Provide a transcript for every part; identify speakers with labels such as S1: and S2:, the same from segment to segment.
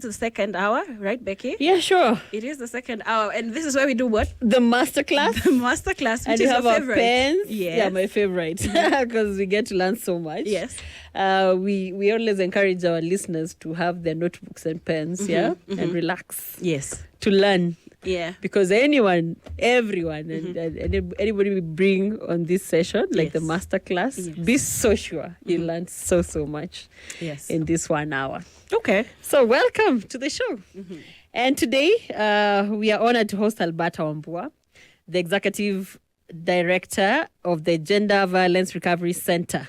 S1: to the second hour, right, Becky?
S2: Yeah, sure.
S1: It is the second hour, and this is where we do what?
S2: The masterclass.
S1: The masterclass, which
S2: and
S1: is
S2: you have
S1: your
S2: our
S1: favorite.
S2: pens.
S1: Yes.
S2: Yeah, my favorite, because we get to learn so much.
S1: Yes.
S2: We always encourage our listeners to have their notebooks and pens, and relax.
S1: Yes.
S2: To learn.
S1: Yeah.
S2: Because everyone, and anybody we bring on this session, like the masterclass, be so sure you learn so much in this 1 hour.
S1: Okay.
S2: So welcome to the show. And today we are honored to host Alberta Wambua, the Executive Director of the Gender Violence Recovery Center.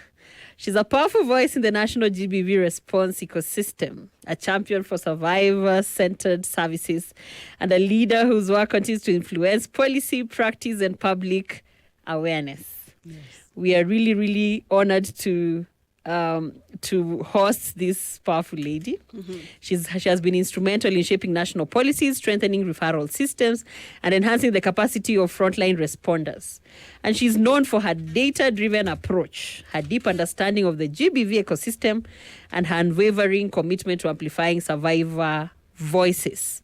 S2: She's a powerful voice in the national GBV response ecosystem, a champion for survivor-centered services, and a leader whose work continues to influence policy, practice, and public awareness. Yes. We are really, really honored to host this powerful lady. She has been instrumental in shaping national policies, strengthening referral systems, and enhancing the capacity of frontline responders. And she's known for her data-driven approach, her deep understanding of the GBV ecosystem, and her unwavering commitment to amplifying survivor voices.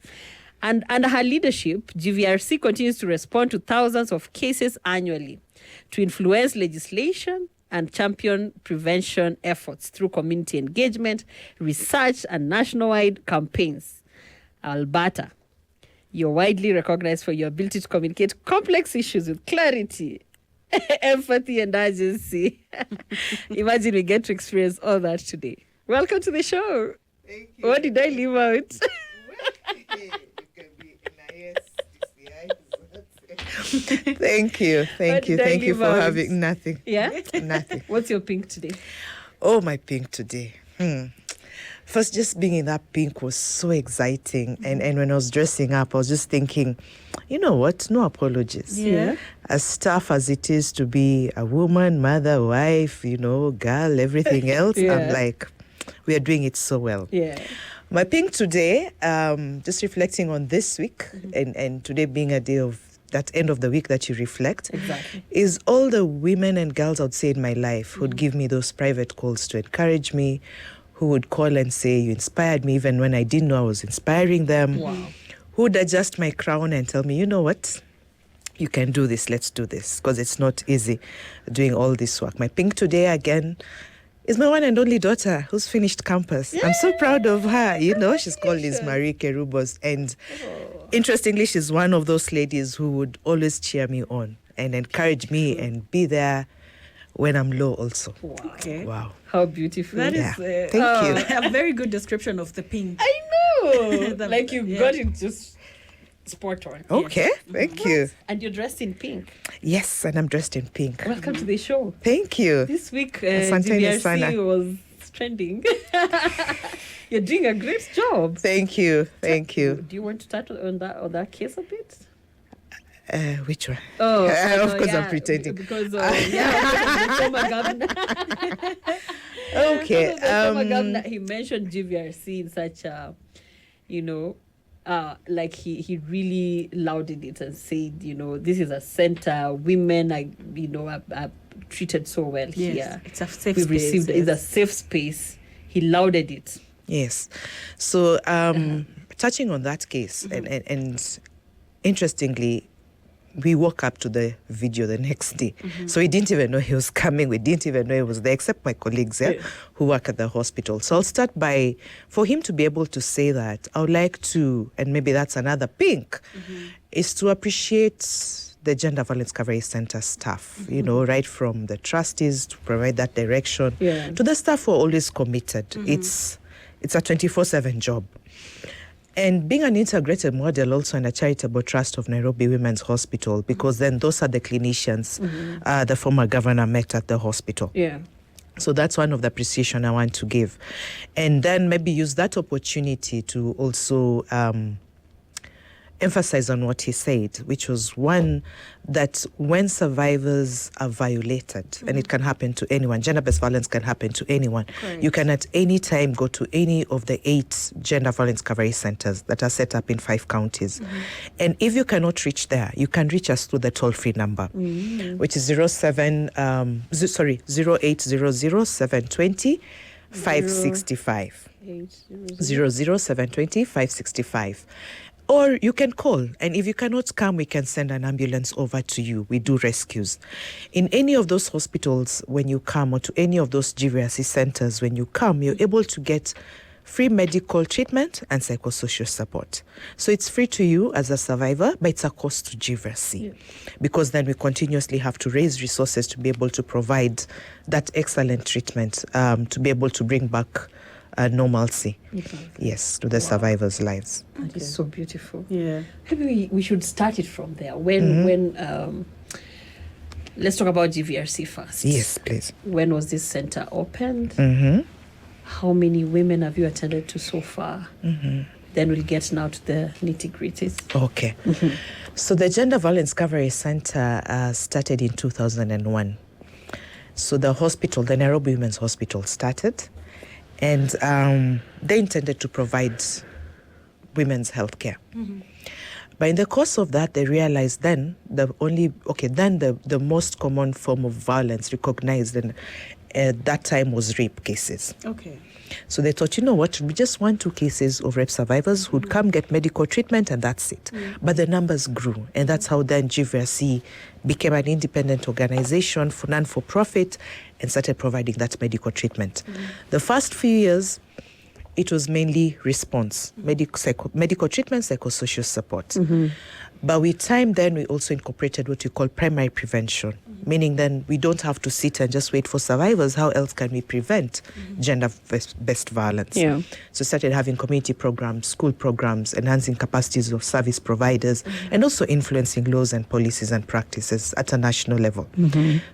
S2: And under her leadership, GVRC continues to respond to thousands of cases annually, to influence legislation, and champion prevention efforts through community engagement, research, and nationwide campaigns. Alberta, you're widely recognized for your ability to communicate complex issues with clarity, empathy, and urgency. Imagine we get to experience all that today. Welcome to the show.
S3: Thank you.
S2: What did I leave out?
S3: You can be NIS, DCI. Thank you. Thank you for having nothing.
S2: Yeah?
S3: Nothing.
S2: What's your pink today?
S3: Oh, my pink today. First, just being in that pink was so exciting. And when I was dressing up, I was just thinking, you know what? No apologies.
S2: Yeah.
S3: As tough as it is to be a woman, mother, wife, girl, everything else, I'm like, we are doing it so well.
S2: Yeah.
S3: My pink today, just reflecting on this week and today being a day of that end of the week that you reflect, is all the women and girls I would say in my life who'd give me those private calls to encourage me, who would call and say, you inspired me even when I didn't know I was inspiring them, who would adjust my crown and tell me, you know what, you can do this, let's do this, because it's not easy doing all this work. My pink today, again, is my one and only daughter who's finished campus. I'm so proud of her. She's called Liz Marie Kerubos. And interestingly, she's one of those ladies who would always cheer me on and encourage me and be there when I'm low also.
S2: Wow.
S1: Okay.
S3: Wow.
S2: How beautiful.
S1: That is
S3: Thank you.
S1: a very good description of the pink.
S2: I know. Like you got it just spot on.
S3: Okay. Thank you.
S2: And you're dressed in pink.
S3: Yes, and I'm dressed in pink.
S2: Welcome to the show.
S3: Thank you.
S2: This week,
S3: Asanteni sana.
S2: GBRC was trending. You're doing a great job.
S3: Thank you. Thank you.
S2: Do you want to start on that case a bit?
S3: Which one?
S2: Oh,
S3: of course, I'm pretending.
S2: Because the former governor.
S3: Okay.
S2: The former governor, he mentioned GVRC in such a, like he really lauded it and said, this is a center. Women are treated so well here.
S1: It's a safe
S2: We've
S1: space.
S2: received it's a safe space. He lauded it.
S3: Yes. So touching on that case, and interestingly, we woke up to the video the next day. So we didn't even know he was coming. We didn't even know he was there, except my colleagues who work at the hospital. So I'll start by, for him to be able to say that, I would like to, and maybe that's another pink, is to appreciate the Gender Violence Recovery Center staff, right from the trustees to provide that direction, to the staff who are always committed. It's a 24/7 job. And being an integrated model also in a charitable trust of Nairobi Women's Hospital, because then those are the clinicians the former governor met at the hospital.
S2: Yeah.
S3: So that's one of the appreciation I want to give. And then maybe use that opportunity to also emphasize on what he said, which was one, that when survivors are violated, and it can happen to anyone, gender-based violence can happen to anyone, you can at any time go to any of the 8 gender violence recovery centers that are set up in 5 counties. And if you cannot reach there, you can reach us through the toll-free number, which is 0800 720 565.
S2: 800.
S3: 00720 565. Or you can call, and if you cannot come, we can send an ambulance over to you. We do rescues. In any of those hospitals, when you come, or to any of those GVRC centers, when you come, you're able to get free medical treatment and psychosocial support. So it's free to you as a survivor, but it's a cost to GVRC, because then we continuously have to raise resources to be able to provide that excellent treatment, to be able to bring back normalcy, yes, to the survivors' lives.
S2: That is so beautiful.
S1: Yeah.
S2: Maybe we should start it from there. When let's talk about GVRC first.
S3: Yes, please.
S2: When was this center opened?
S3: Mm-hmm.
S2: How many women have you attended to so far?
S3: Mm-hmm.
S2: Then we'll get now to the nitty-gritties.
S3: Okay. So the Gender Violence Recovery Center started in 2001. So the hospital, the Nairobi Women's Hospital, started. And they intended to provide women's health care. But in the course of that, they realized then the most common form of violence recognized at that time was rape cases.
S1: Okay.
S3: So they thought, you know what, we just want 2 cases of rape survivors who'd come get medical treatment, and that's it. But the numbers grew, and that's how then GVRC became an independent organization for non-for-profit and started providing that medical treatment. The first few years, it was mainly response, medical treatment, psychosocial support. But with time, then we also incorporated what we call primary prevention, meaning then we don't have to sit and just wait for survivors. How else can we prevent gender-based violence?
S2: Yeah.
S3: So started having community programs, school programs, enhancing capacities of service providers, and also influencing laws and policies and practices at a national level.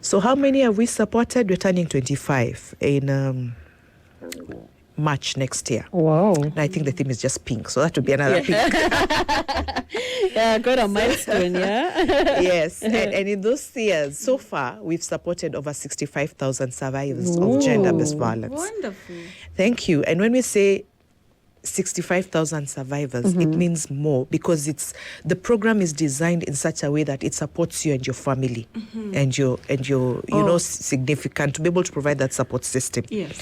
S3: So how many have we supported? We're turning 25 in March next year.
S2: Wow.
S3: And I think the theme is just pink, so that would be another pink.
S2: Yeah, got a milestone, yeah?
S3: Yes, and in those years, so far, we've supported over 65,000 survivors of gender-based violence.
S1: Wonderful.
S3: Thank you. And when we say 65,000 survivors, it means more, because the program is designed in such a way that it supports you and your family and your significant, to be able to provide that support system.
S1: Yes.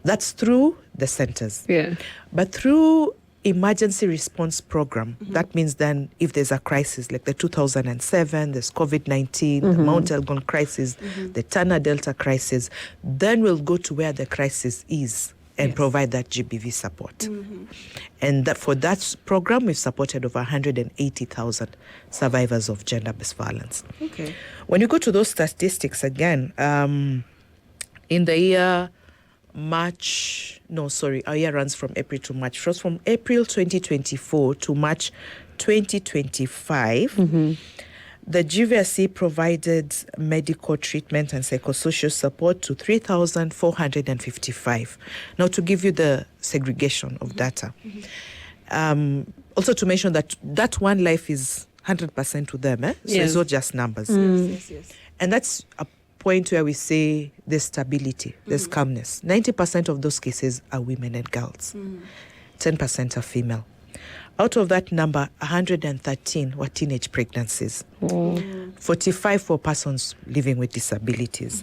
S3: That's through the centers.
S2: Yeah.
S3: But through emergency response program, that means then if there's a crisis like the 2007, there's COVID-19, the Mount Elgon crisis, the Tana Delta crisis, then we'll go to where the crisis is and provide that GBV support. And that for that program, we've supported over 180,000 survivors of gender-based violence.
S1: Okay.
S3: When you go to those statistics again, in the year our year runs from April to March. It was from April 2024 to March 2025. The GVRC provided medical treatment and psychosocial support to 3,455. Now, to give you the segregation of data. Also to mention that one life is 100% to them. So it's not just numbers.
S1: Yes.
S3: And that's a point where we say there's stability, there's calmness. 90% of those cases are women and girls. 10% are female. Out of that number, 113 were teenage pregnancies. 45 were persons living with disabilities.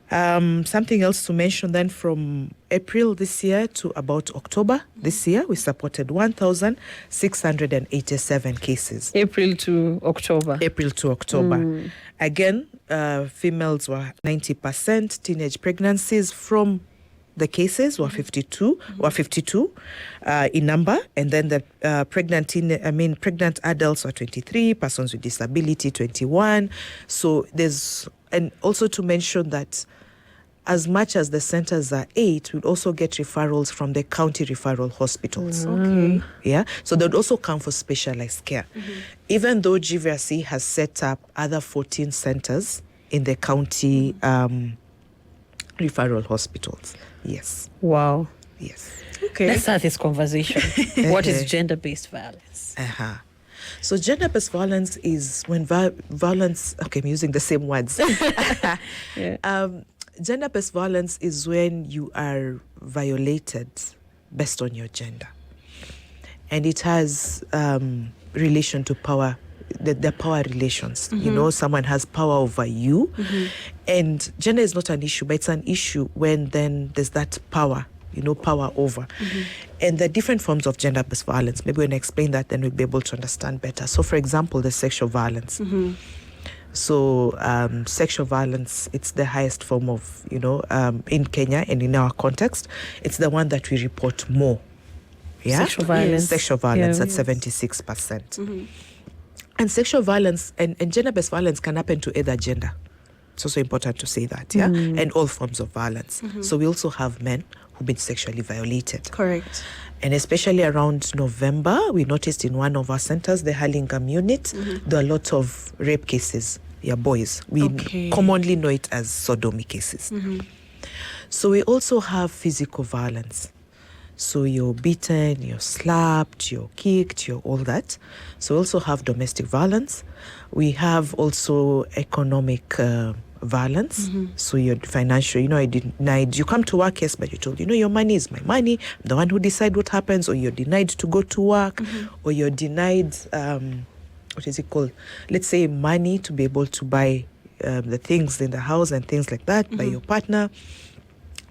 S3: Something else to mention then, from April this year to about October this year, we supported 1,687 cases.
S2: April to October.
S3: Again, females were 90%, teenage pregnancies from the cases were 52 in number, and then the pregnant adults were 23, persons with disability 21. So and also to mention that as much as the centers are 8, we'll also get referrals from the county referral hospitals.
S1: Okay.
S3: Yeah, so they'd also come for specialized care. Even though GVRC has set up other 14 centers in the county referral hospitals. Yes.
S2: Wow.
S3: Yes.
S1: Okay.
S2: Let's start this conversation. What is gender-based violence?
S3: So gender-based violence is when violence, okay, I'm using the same words. Gender-based violence is when you are violated based on your gender. And it has relation to power the power relations. You know, someone has power over you, and gender is not an issue, but it's an issue when then there's that power. You know, power over. And the different forms of gender-based violence. Maybe when I explain that, then we'll be able to understand better. So, for example, the sexual violence. So, sexual violence, it's the highest form of, you know, in Kenya and in our context, it's the one that we report more. Yeah?
S2: Sexual violence.
S3: Sexual violence at 76%. And sexual violence and gender-based violence can happen to either gender. It's also important to say that, yeah? And all forms of violence. So we also have men who've been sexually violated.
S1: Correct.
S3: And especially around November, we noticed in one of our centers, the Hurlingham unit, there are a lot of rape cases. Yeah, boys. We commonly know it as sodomy cases. So we also have physical violence. So you're beaten, you're slapped, you're kicked, you're all that. So we also have domestic violence. We have also economic violence. So you're financial, you know, I denied, you come to work, yes, but you're told, you know, your money is my money. I'm the one who decide what happens, or you're denied to go to work, or you're denied, what is it called? Let's say money to be able to buy the things in the house and things like that by your partner.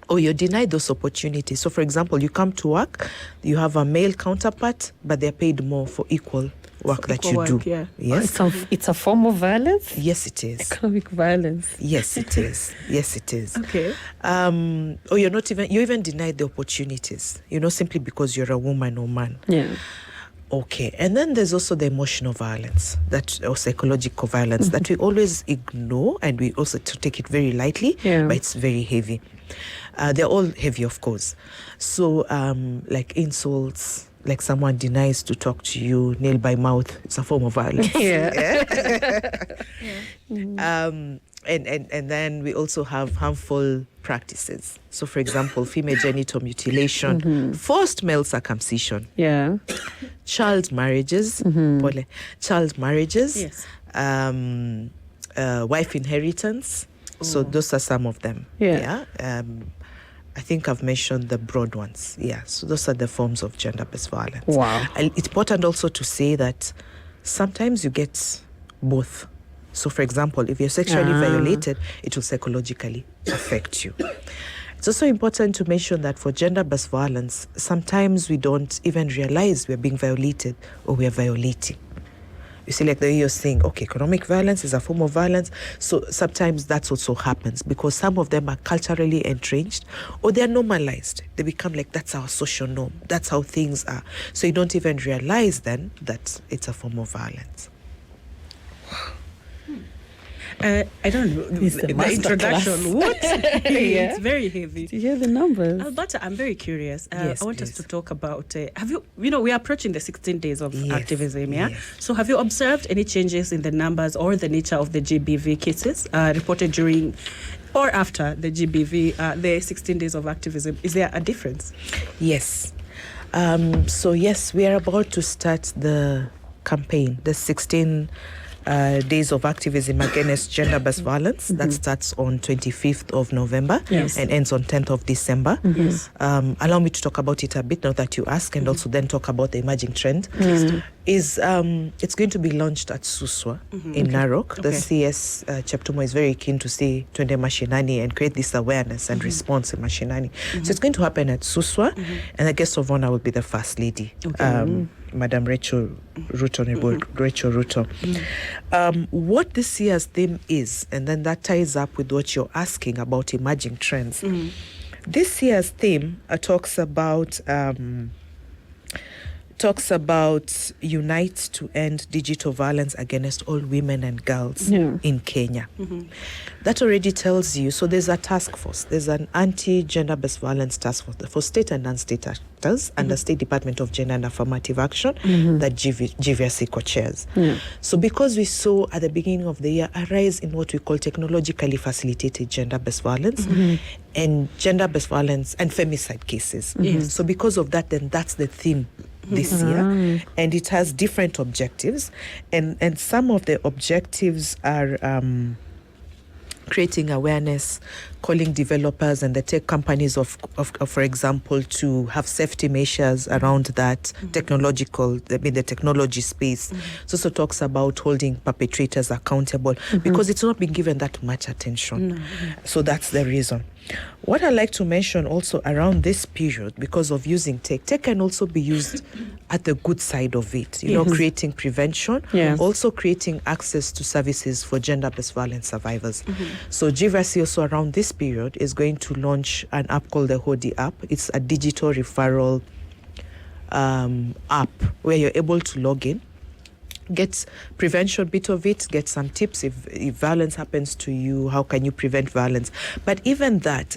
S3: Or you're denied those opportunities. So, for example, you come to work, you have a male counterpart, but they're paid more for equal work that you do.
S1: Yeah.
S3: Yes.
S2: It's a form of violence?
S3: Yes, it is.
S2: Economic violence.
S3: Yes, it is. Yes, it is.
S1: Okay.
S3: Or you're even denied the opportunities, you know, simply because you're a woman or man.
S2: Yeah.
S3: Okay. And then there's also the emotional violence or psychological violence that we always ignore, and we also take it very lightly, but it's very heavy. They're all heavy, of course. So, like insults, like someone denies to talk to you, nail by mouth, it's a form of violence. And then we also have harmful practices. So, for example, female genital mutilation, forced male circumcision, child marriages,
S1: Yes.
S3: wife inheritance. So those are some of them. I think I've mentioned the broad ones. Yeah, so those are the forms of gender-based violence.
S2: Wow.
S3: And it's important also to say that sometimes you get both. So, for example, if you're sexually violated, it will psychologically affect you. It's also important to mention that for gender-based violence, sometimes we don't even realize we're being violated or we're violating. You see, like the way you're saying, okay, economic violence is a form of violence. So sometimes that also happens because some of them are culturally entrenched or they're normalized. They become like, that's our social norm. That's how things are. So you don't even realize then that it's a form of violence.
S1: I don't know. The introduction. What? It's very heavy.
S2: Do you hear the numbers?
S1: Alberta, I'm very curious.
S3: Yes,
S1: I want us
S3: please.
S1: to talk about, have you know, we are approaching the 16 days of activism, yeah?
S3: Yes.
S1: So have you observed any changes in the numbers or the nature of the GBV cases reported during or after the GBV, the 16 days of activism? Is there a difference?
S3: Yes. So, yes, we are about to start the campaign, the 16 days of activism against gender-based violence. That starts on 25th of November and ends on 10th of December. Allow me to talk about it a bit now that you ask, and also then talk about the emerging trend. It's going to be launched at Suswa in Narok. The CS Cheptumo is very keen to see Twende Mashinani and create this awareness and response in Mashinani. So it's going to happen at Suswa, and the guest of honor will be the First Lady, Madam Rachel Ruto. What this year's theme is, and then that ties up with what you're asking about emerging trends. This year's theme talks about unite to end digital violence against all women and girls in Kenya. That already tells you, so there's a task force. There's an anti-gender-based violence task force for state and non-state actors under State Department of Gender and Affirmative Action that GVRC co-chairs. So because we saw at the beginning of the year a rise in what we call technologically facilitated gender-based violence and gender-based violence and femicide cases. So because of that, then that's the theme this year, and it has different objectives, and some of the objectives are creating awareness, calling developers and the tech companies of for example, to have safety measures around that the technology space. It also talks about holding perpetrators accountable because it's not been given that much attention. So that's the reason. What I like to mention also around this period, because of using tech can also be used at the good side of it, you know, creating prevention, also creating access to services for gender-based violence survivors. So GVC also around this period is going to launch an app called the HODI app. It's a digital referral app where you're able to log in, get prevention bit of it, get some tips if violence happens to you, how can you prevent violence. But even that,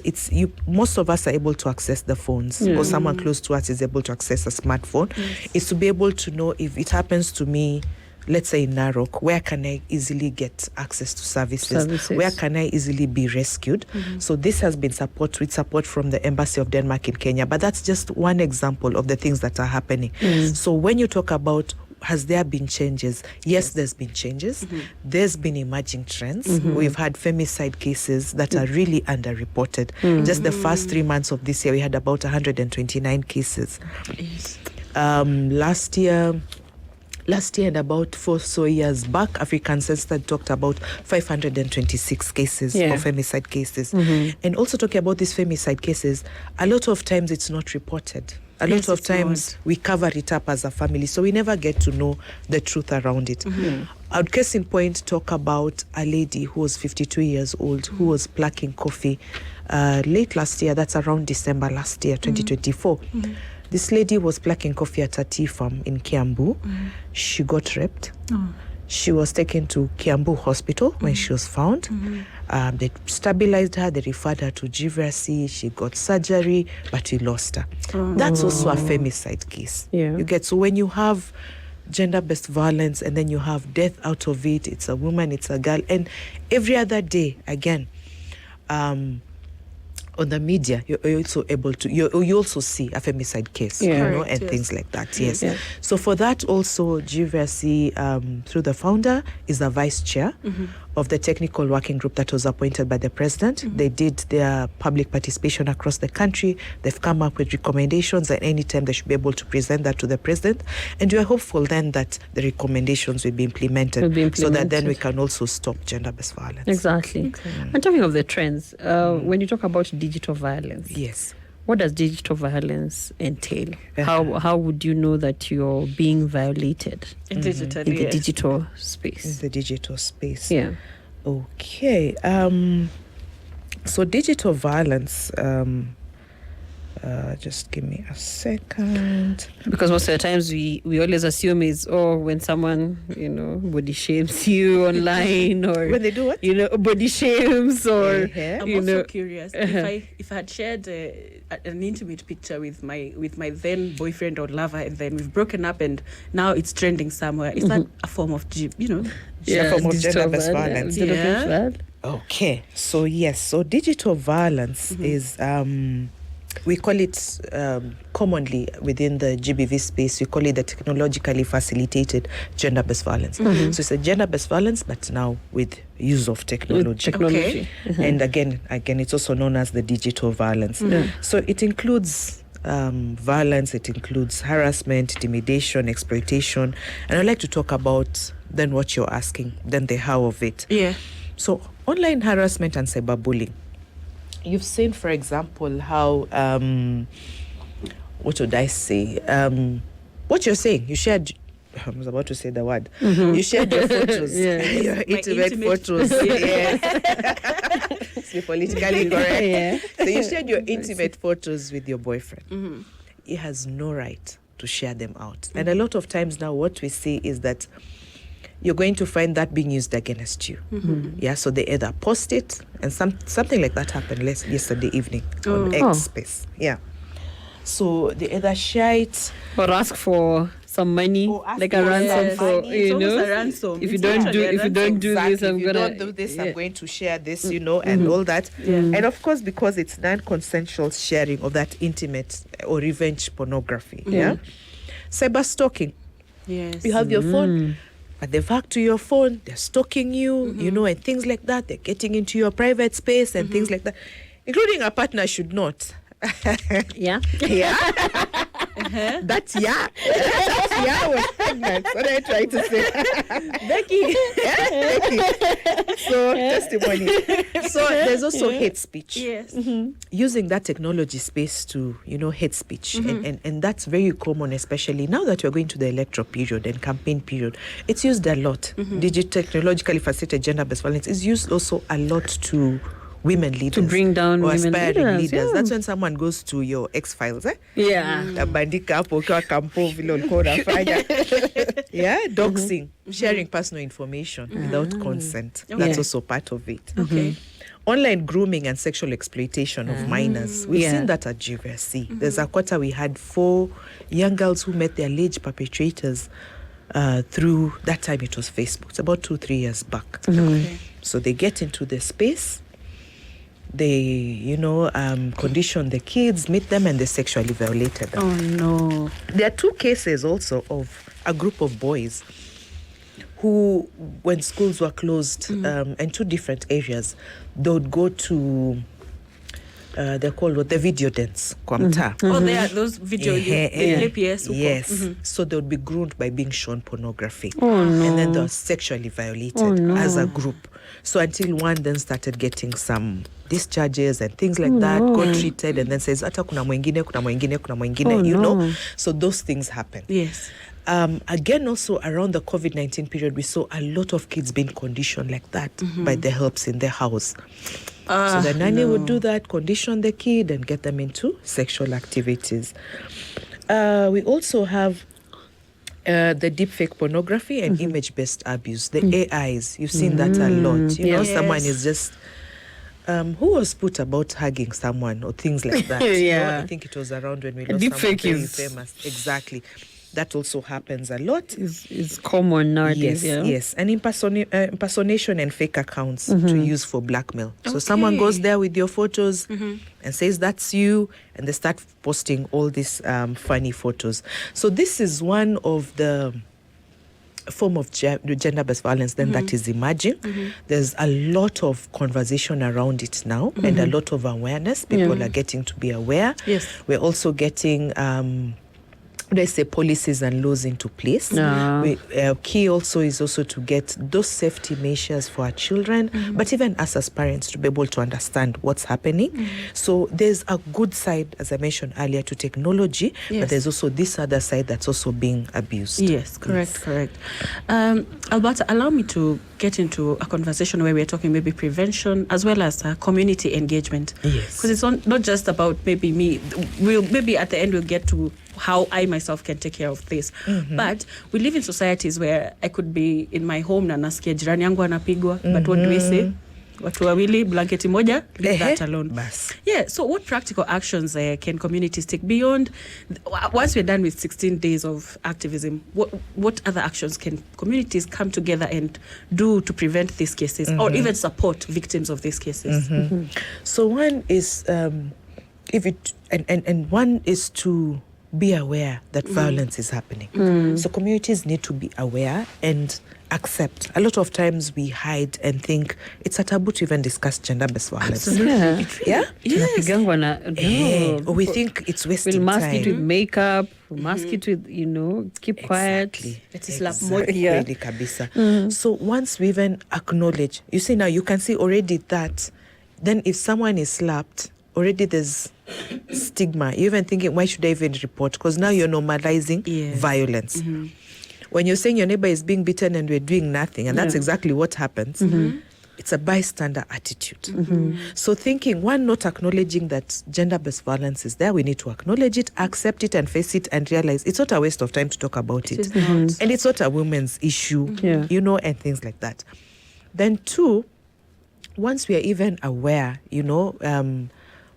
S3: most of us are able to access the phones, or someone close to us is able to access a smartphone. Is to be able to know if it happens to me, let's say in Narok, where can I easily get access to services? Where can I easily be rescued? So this has been with support from the Embassy of Denmark in Kenya. But that's just one example of the things that are happening. So when you talk about has there been changes? Yes, there's been changes. There's been emerging trends. We've had femicide cases that are really underreported. Just the first 3 months of this year, we had about 129 cases. Last year and about 4 years back, African Census talked about 526 cases of femicide cases. And also talking about these femicide cases, a lot of times it's not reported. A lot of times we cover it up as a family, so we never get to know the truth around it. I would case in point talk about a lady who was 52 years old who was plucking coffee late last year. That's around December last year, 2024. This lady was plucking coffee at a tea farm in Kiambu. She got raped. She was taken to Kiambu Hospital when she was found. They stabilized her. They referred her to GVC. She got surgery, but we lost her. That's also a femicide case. You get, so when you have gender-based violence and then you have death out of it, it's a woman, it's a girl, and every other day, again, on the media, you're also able to, you also see a femicide case, you know, and things like that. So for that also, GVC, through the founder, is the vice chair of the technical working group that was appointed by the president. They did their public participation across the country. They've come up with recommendations, and anytime they should be able to present that to the president. And we are hopeful then that the recommendations will be implemented, so that then we can also stop gender-based violence.
S2: Exactly. And talking of the trends, when you talk about digital violence, what does digital violence entail? How would you know that you're being violated in the digital space?
S3: In the digital space. Okay. So digital violence, just give me a second.
S2: Because most of the times we always assume is, when someone, body shames you online, or
S3: when they do what?
S2: Body shames, or
S1: I'm also curious if I had shared an intimate picture with my then boyfriend or lover, and then we've broken up and now it's trending somewhere. Is that a form of a form of gender-based violence?
S3: Okay. So yes. So digital violence is we call it commonly within the GBV space, we call it the technologically facilitated gender-based violence. So it's a gender-based violence, but now with use of technology. And again, it's also known as the digital violence. So it includes violence, it includes harassment, intimidation, exploitation. And I'd like to talk about then what you're asking, then the how of it. So online harassment and cyberbullying. You've seen, for example, how, what would I say? What you're saying, you shared, I was about to say the word. You shared your photos, your intimate photos. To be politically correct. So you shared your intimate photos with your boyfriend. He has no right to share them out. And a lot of times now what we see is that you're going to find that being used against you. So they either post it, and something like that happened yesterday evening on X Space. So they either share it
S2: or ask for some money, like a ransom for
S1: a ransom.
S2: If you don't do this, I'm
S3: going to share this, and all that. And of course, because it's non-consensual sharing of that intimate or revenge pornography. Cyber stalking. You have your phone, but they've hacked to your phone, they're stalking you, and things like that. They're getting into your private space and things like that. including a partner, should not.
S2: Yeah.
S3: Yeah. That's yeah was pregnant. What are you trying to say?
S1: Becky.
S3: Becky. So testimony. So there's also hate speech.
S1: Yes.
S3: Using that technology space to, hate speech. And that's very common, especially now that we're going to the electoral period and campaign period. It's used a lot. Technologically facilitated gender-based violence is used also a lot to women leaders.
S2: To bring down
S3: or
S2: women
S3: aspiring
S2: leaders.
S3: leaders. That's when someone goes to your X-Files,
S2: Yeah.
S3: Bandika hapo ukiwa kampo vile ulikuwa unafanya. Yeah, doxing, sharing personal information without consent. That's also part of it.
S1: Okay.
S3: Online grooming and sexual exploitation of minors. We've seen that at GBV. There's a quarter we had 4 young girls who met their alleged perpetrators through, that time it was Facebook. It's about 2-3 years back.
S1: Okay.
S3: So they get into the space, they, condition the kids, meet them, and they sexually violated them.
S2: Oh no.
S3: There are 2 cases also of a group of boys who, when schools were closed, in 2 different areas, they would go to, they're called the video dance, kwa mtaa.
S1: Oh, there are those video APS.
S3: Yes. So they would be groomed by being shown pornography.
S2: Oh no.
S3: And then they were sexually violated as a group. So until one then started getting some discharges and things like that, got treated, and then says, ata kuna mwingine, So those things happen.
S1: Yes.
S3: Again, also around the COVID-19 period, we saw a lot of kids being conditioned like that by the helps in the house. So the nanny would do that, condition the kid and get them into sexual activities. We also have the deepfake pornography and image-based abuse, the AIs. You've seen that a lot. Someone is just... who was put about hugging someone or things like that? I think it was around when we lost someone very famous. Exactly. That also happens a lot.
S2: It's common nowadays.
S3: Yes. And impersonation and fake accounts to use for blackmail. So someone goes there with your photos and says that's you, and they start posting all these funny photos. So this is one of the form of gender-based violence that is emerging. There's a lot of conversation around it now and a lot of awareness. People are getting to be aware.
S1: Yes.
S3: We're also getting let's say policies and laws into place. Key also is also to get those safety measures for our children, but even us as parents to be able to understand what's happening. So there's a good side, as I mentioned earlier, to technology, but there's also this other side that's also being abused.
S1: Yes, correct. Alberta, allow me to get into a conversation where we're talking maybe prevention as well as community engagement.
S3: Yes.
S1: Because it's not just about maybe me. Maybe at the end we'll get to how I myself can take care of this. But we live in societies where I could be in my home na nasikia jirani yangu anapigwa, but what do we say? Watu wawili, blanketi moja, leave that alone.
S3: Bas.
S1: Yeah, so what practical actions can communities take beyond, once we're done with 16 days of activism, what other actions can communities come together and do to prevent these cases or even support victims of these cases?
S3: So one is, one is to be aware that violence is happening. So communities need to be aware and accept. A lot of times we hide and think it's a taboo to even discuss gender-based violence.
S1: Absolutely.
S3: Or we think it's wasting
S2: we'll mask
S3: time.
S2: it with makeup, we'll mask it with, keep quiet.
S3: Really kabisa. So once we even acknowledge, you see now you can see already that then if someone is slapped, already there's stigma. You're even thinking, why should I even report? Because now you're normalizing violence. When you're saying your neighbor is being beaten and we're doing nothing, and that's exactly what happens, it's a bystander attitude. So thinking, one, not acknowledging that gender-based violence is there, we need to acknowledge it, accept it, and face it, and realize it's not a waste of time to talk about it. And it's not a women's issue, and things like that. Then two, once we are even aware,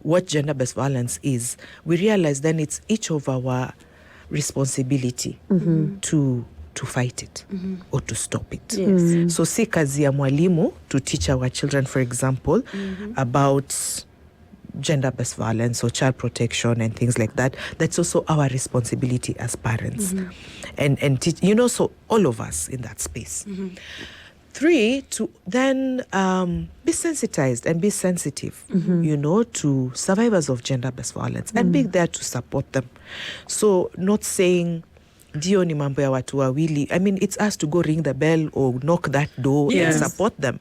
S3: what gender-based violence is, we realize then it's each of our responsibility to fight it or to stop it. So si kazi ya mwalimu to teach our children, for example, about gender-based violence or child protection and things like that. That's also our responsibility as parents. And teach, so all of us in that space. 3, to then be sensitized and be sensitive, you know, to survivors of gender-based violence and be there to support them. So not saying, Dio ni mambo ya watu wawili. I mean, it's us to go ring the bell or knock that door and support them.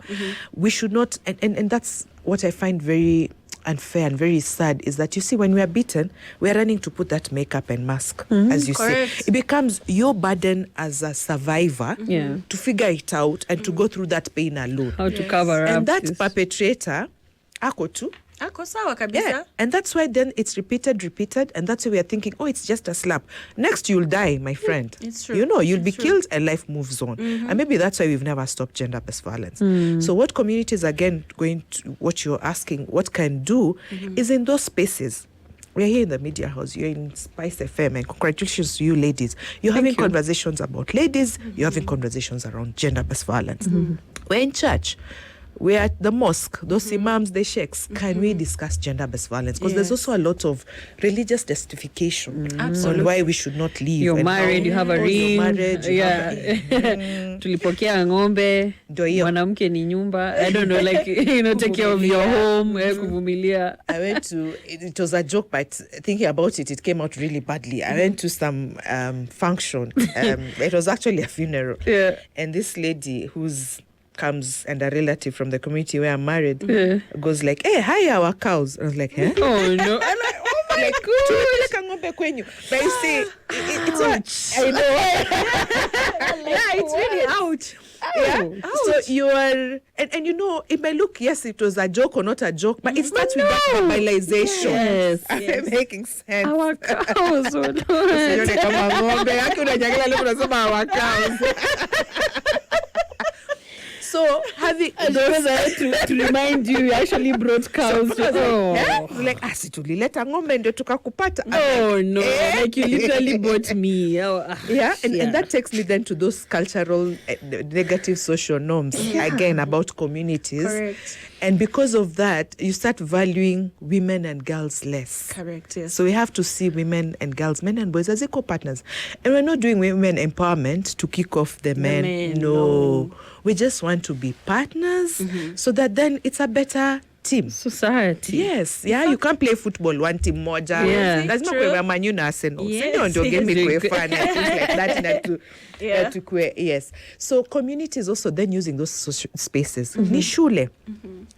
S3: We should not, and that's what I find very unfair and very sad, is that, you see, when we are beaten, we are running to put that makeup and mask, as you say. It becomes your burden as a survivor to figure it out and to go through that pain alone.
S2: How to cover up.
S3: And that perpetrator, ako too.
S1: Ako sawa kabisa.
S3: Yeah, and that's why then it's repeated, and that's why we are thinking, oh, it's just a slap. Next, you'll die, my friend.
S1: It's true.
S3: You know, you'll be killed and life moves on. And maybe that's why we've never stopped gender-based violence. So what communities, again, what you're asking, what can do is in those spaces. We're here in the media house, you're in SpiceFM, and congratulations to you ladies. You're having conversations about ladies, you're having conversations around gender-based violence. We're in church. We're at the mosque, those imams, the sheikhs. Can we discuss gender-based violence? Because there's also a lot of religious justification on why we should not leave.
S2: You're married, you have a ring.
S3: You're married,
S2: Tulipokea ng'ombe, mwanamke ni nyumba. I don't know, like, you know, take care of your home, kuvumilia.
S3: I went to, it was a joke, but thinking about it, it came out really badly. I went to some function. It was actually a funeral. And this lady comes and a relative from the community where I'm married goes like, hey, hi, our cows. I was like, huh?
S2: Oh, no.
S3: I'm like, oh my God. But you see, it's ouch. I know.
S1: Yeah, it's really ouch.
S3: So you are, and you know, it may look, yes, it was a joke or not a joke, but it starts with that mobilization.
S2: Yes.
S3: I'm making sense.
S2: Our cows.
S3: Our cows. So having
S2: those to remind you actually brought cows.
S3: Like situlileta ng'ombe ndio tukakupata.
S2: Oh no, like you literally bought me.
S3: And that takes me then to those cultural negative social norms again about communities.
S1: Correct.
S3: And because of that, you start valuing women and girls less.
S1: Correct, yes.
S3: So we have to see women and girls, men and boys, as equal partners. And we're not doing women empowerment to kick off the men. No. We just want to be partners so that then it's a better team.
S2: Society.
S3: Yes. Yeah, you can't play football one team moja.
S2: Yeah.
S3: That's not where Man U na Arsenal.
S1: Yes.
S3: Senior game and things like that. Yes. So communities also then using those social spaces. Ni shule.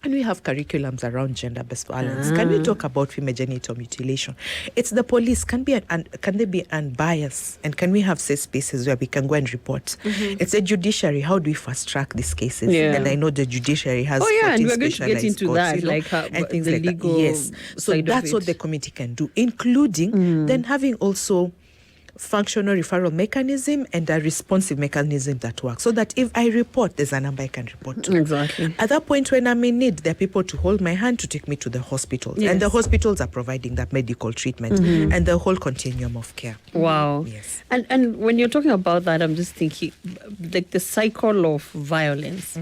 S3: And we have curriculums around gender-based violence. Can we talk about female genital mutilation? It's the police. Can they be unbiased? And can we have safe spaces where we can go and report? It's the judiciary. How do we fast track these cases?
S2: Yeah.
S3: And I know the judiciary has
S2: and we're going to get into
S3: courts,
S2: that,
S3: you know,
S2: like how,
S3: and things
S2: the
S3: like
S2: legal
S3: that. Yes. So that's what the committee can do, including then having also functional referral mechanism and a responsive mechanism that works, so that if I report, there's a number I can report to.
S2: Exactly.
S3: At that point when I'm in need, there are people to hold my hand to take me to the hospitals.
S1: Yes.
S3: And the hospitals are providing that medical treatment and the whole continuum of care.
S2: Wow.
S3: Yes.
S2: And when you're talking about that, I'm just thinking, like the cycle of violence.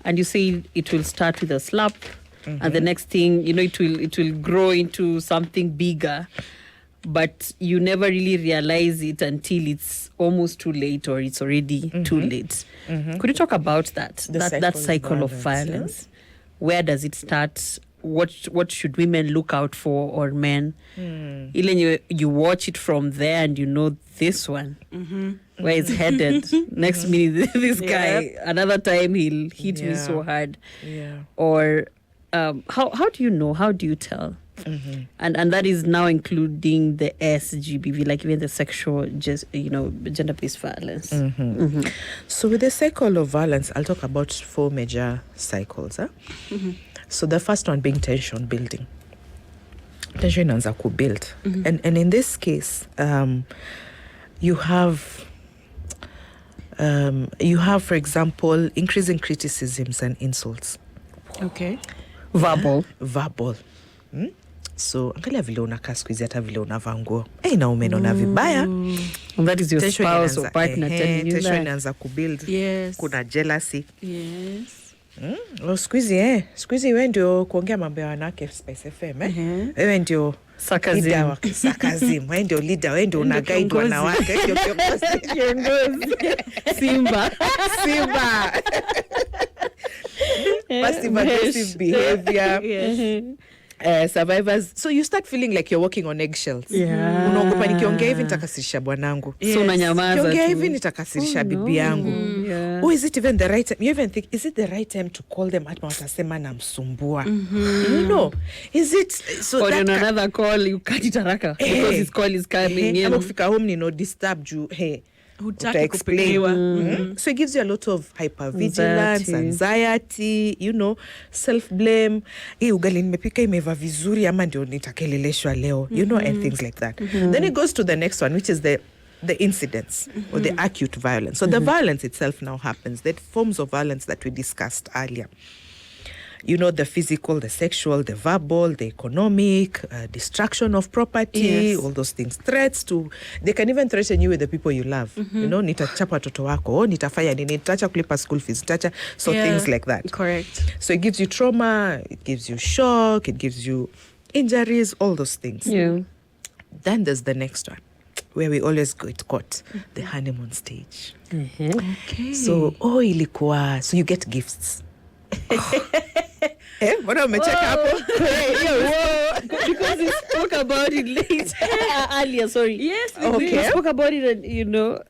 S2: And you say it will start with a slap, and the next thing, you know, it will grow into something bigger. But you never really realize it until it's almost too late or it's already too late. Could you talk about that? That cycle of violence? Where does it start? What should women look out for, or men? Even you watch it from there and you know this one, where it's headed. Next minute, this guy, another time he'll hit me so hard.
S3: Yeah.
S2: Or how do you know? How do you tell? And that is now including the SGBV, like even the sexual, gender-based violence.
S3: So with the cycle of violence, I'll talk about 4 major cycles. So the first one being tension building. Tension is built. And in this case, you have, for example, increasing criticisms and insults.
S1: Okay.
S2: Verbal.
S3: So angalia vile unakaa siku hizi, hata vile unavaa nguo na umenona vibaya.
S2: And that is your spouse or partner telling you that.
S3: Tension inaanza kubuild.
S1: Yes.
S3: Kuna jealousy.
S1: Yes.
S3: Siku hizi wewe ndio kuongea mambo ya wanawake SpiceFM. Wewe ndio
S2: Sarcasm.
S3: leader wa sarcasm. Wewe ndio leader, wewe ndio una guide wanawake, wewe ndio kiongozi.
S2: Simba.
S3: Passive aggressive behavior.
S2: Yes.
S3: Survivors, so you start feeling like you're walking on eggshells.
S2: Yeah.
S3: Unaogopa nikiongea hivi nitakasirisha bwanangu.
S2: So unanyamaza.
S3: Nikiongea hivi nitakasirisha bibi yangu.
S2: Yeah.
S3: Oh, is it even the right time? You even think, is it the right time to call them at watasema namsumbua? You know, is it so
S2: or
S3: that
S2: on another call you cut it haraka because his call is coming in.
S3: Ama kufika home ni no disturb you. Hey,
S1: Hutaki
S3: explain.
S1: kupigiwa.
S3: So it gives you a lot of hypervigilance, anxiety, you know, self-blame. Ugali nimepika imeiva vizuri ama ndio nitakeleleshwa leo, you know, and things like that. Then it goes to the next one, which is the incidents or the acute violence. So the violence itself now happens. The forms of violence that we discussed earlier. You know, the physical, the sexual, the verbal, the economic, destruction of property,
S1: Yes.
S3: all those things. Threats to, they can even threaten you with the people you love. You know, nitachapa watoto wako, nitafanya nini, nitacha kulipa school fees, nitacha, so things like that.
S1: Correct.
S3: So it gives you trauma, it gives you shock, it gives you injuries, all those things.
S2: Yeah.
S3: Then there's the next one, where we always get caught, the honeymoon stage.
S1: Okay.
S3: So, ilikuwa, so you get gifts. Mbona umecheka hapo?
S2: Because we spoke about it later earlier, sorry.
S1: Yes, we
S3: Okay.
S1: did.
S2: We spoke about it, and you know,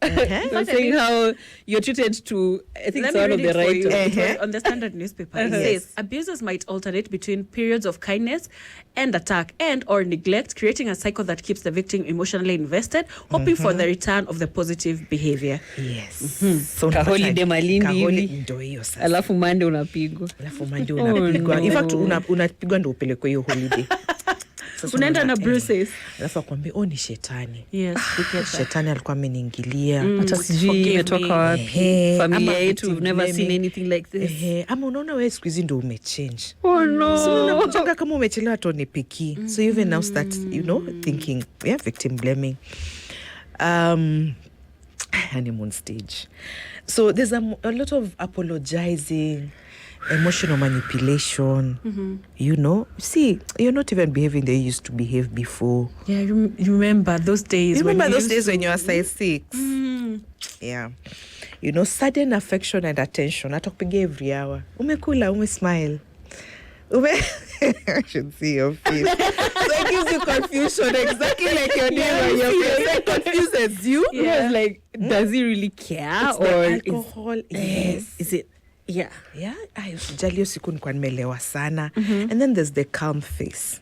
S2: saying how you're treated to, I think it's
S1: Let me
S2: one of
S1: read
S2: the
S1: it for you.
S2: right.
S1: It was on the Standard newspaper. It
S3: Yes.
S1: says, abusers might alternate between periods of kindness and attack and or neglect, creating a cycle that keeps the victim emotionally invested, hoping for the return of the positive behavior.
S3: Yes. So
S2: Kaholiday Malindi hivi.
S3: ndio hiyo sasa.
S2: Alafu Monday unapigwa.
S3: Alafu mandi unapigwa. In fact, unapigwa ndio upelekwe hiyo holiday. Sasa
S1: Unaenda na
S3: unaona,
S1: bruises.
S3: Alafu akwambia, ni shetani.
S1: Yes, we get that.
S3: Shetani alikuwa ameniingilia.
S2: Hata sijui
S1: forgive
S2: imetoka
S1: me.
S2: wapi.
S3: Ehe,
S2: Familia
S3: ama
S2: yetu, we've never
S3: victim
S2: seen anything like this.
S3: Ama unaona wewe siku hizi ndio umechange.
S2: Oh no.
S3: So unakuchanga kama umechelewa tu nipiki. So you even now start, you know, thinking, victim blaming. Honeymoon stage. So there's a lot of apologizing, emotional manipulation. You know, see, you're not even behaving the way you used to behave before.
S1: Yeah, you remember those days.
S3: You remember
S1: we
S3: those
S1: used
S3: days
S1: to-
S3: when you were size 6? Yeah. You know, sudden affection and attention. Atakupigia every hour. Umekula, smile. I should see your face. So it gives you confusion, exactly like your neighbor. Your face it confuses you.
S2: Yeah. It's like, does he really care?
S3: It's
S2: or
S3: the alcohol. Yes.
S2: is it? Yeah.
S3: Yeah. Usijali hiyo siku nilikuwa nimelewa sana. And then there's the calm face.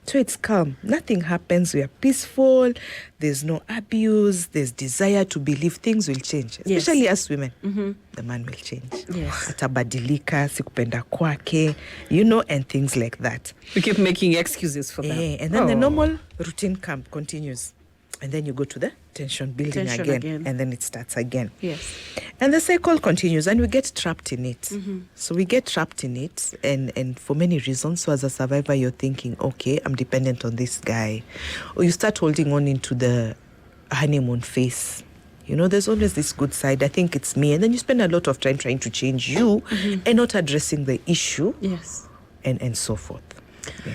S3: So it's calm. Nothing happens. We are peaceful. There's no abuse. There's desire to believe things will change. Especially as women. The man will change.
S1: Yes.
S3: Atabadilika, sikupenda kwake, you know, and things like that.
S2: We keep making excuses for them.
S3: And then the normal routine camp continues. And then you go to the tension building
S1: Tension again.
S3: and then it starts again.
S1: Yes.
S3: And the cycle continues and we get trapped in it. So we get trapped in it and for many reasons. So as a survivor, you're thinking, okay, I'm dependent on this guy. Or you start holding on into the honeymoon phase. You know, there's always this good side. I think it's me. And then you spend a lot of time trying to change you and not addressing the issue
S1: Yes.
S3: and so forth. Yeah.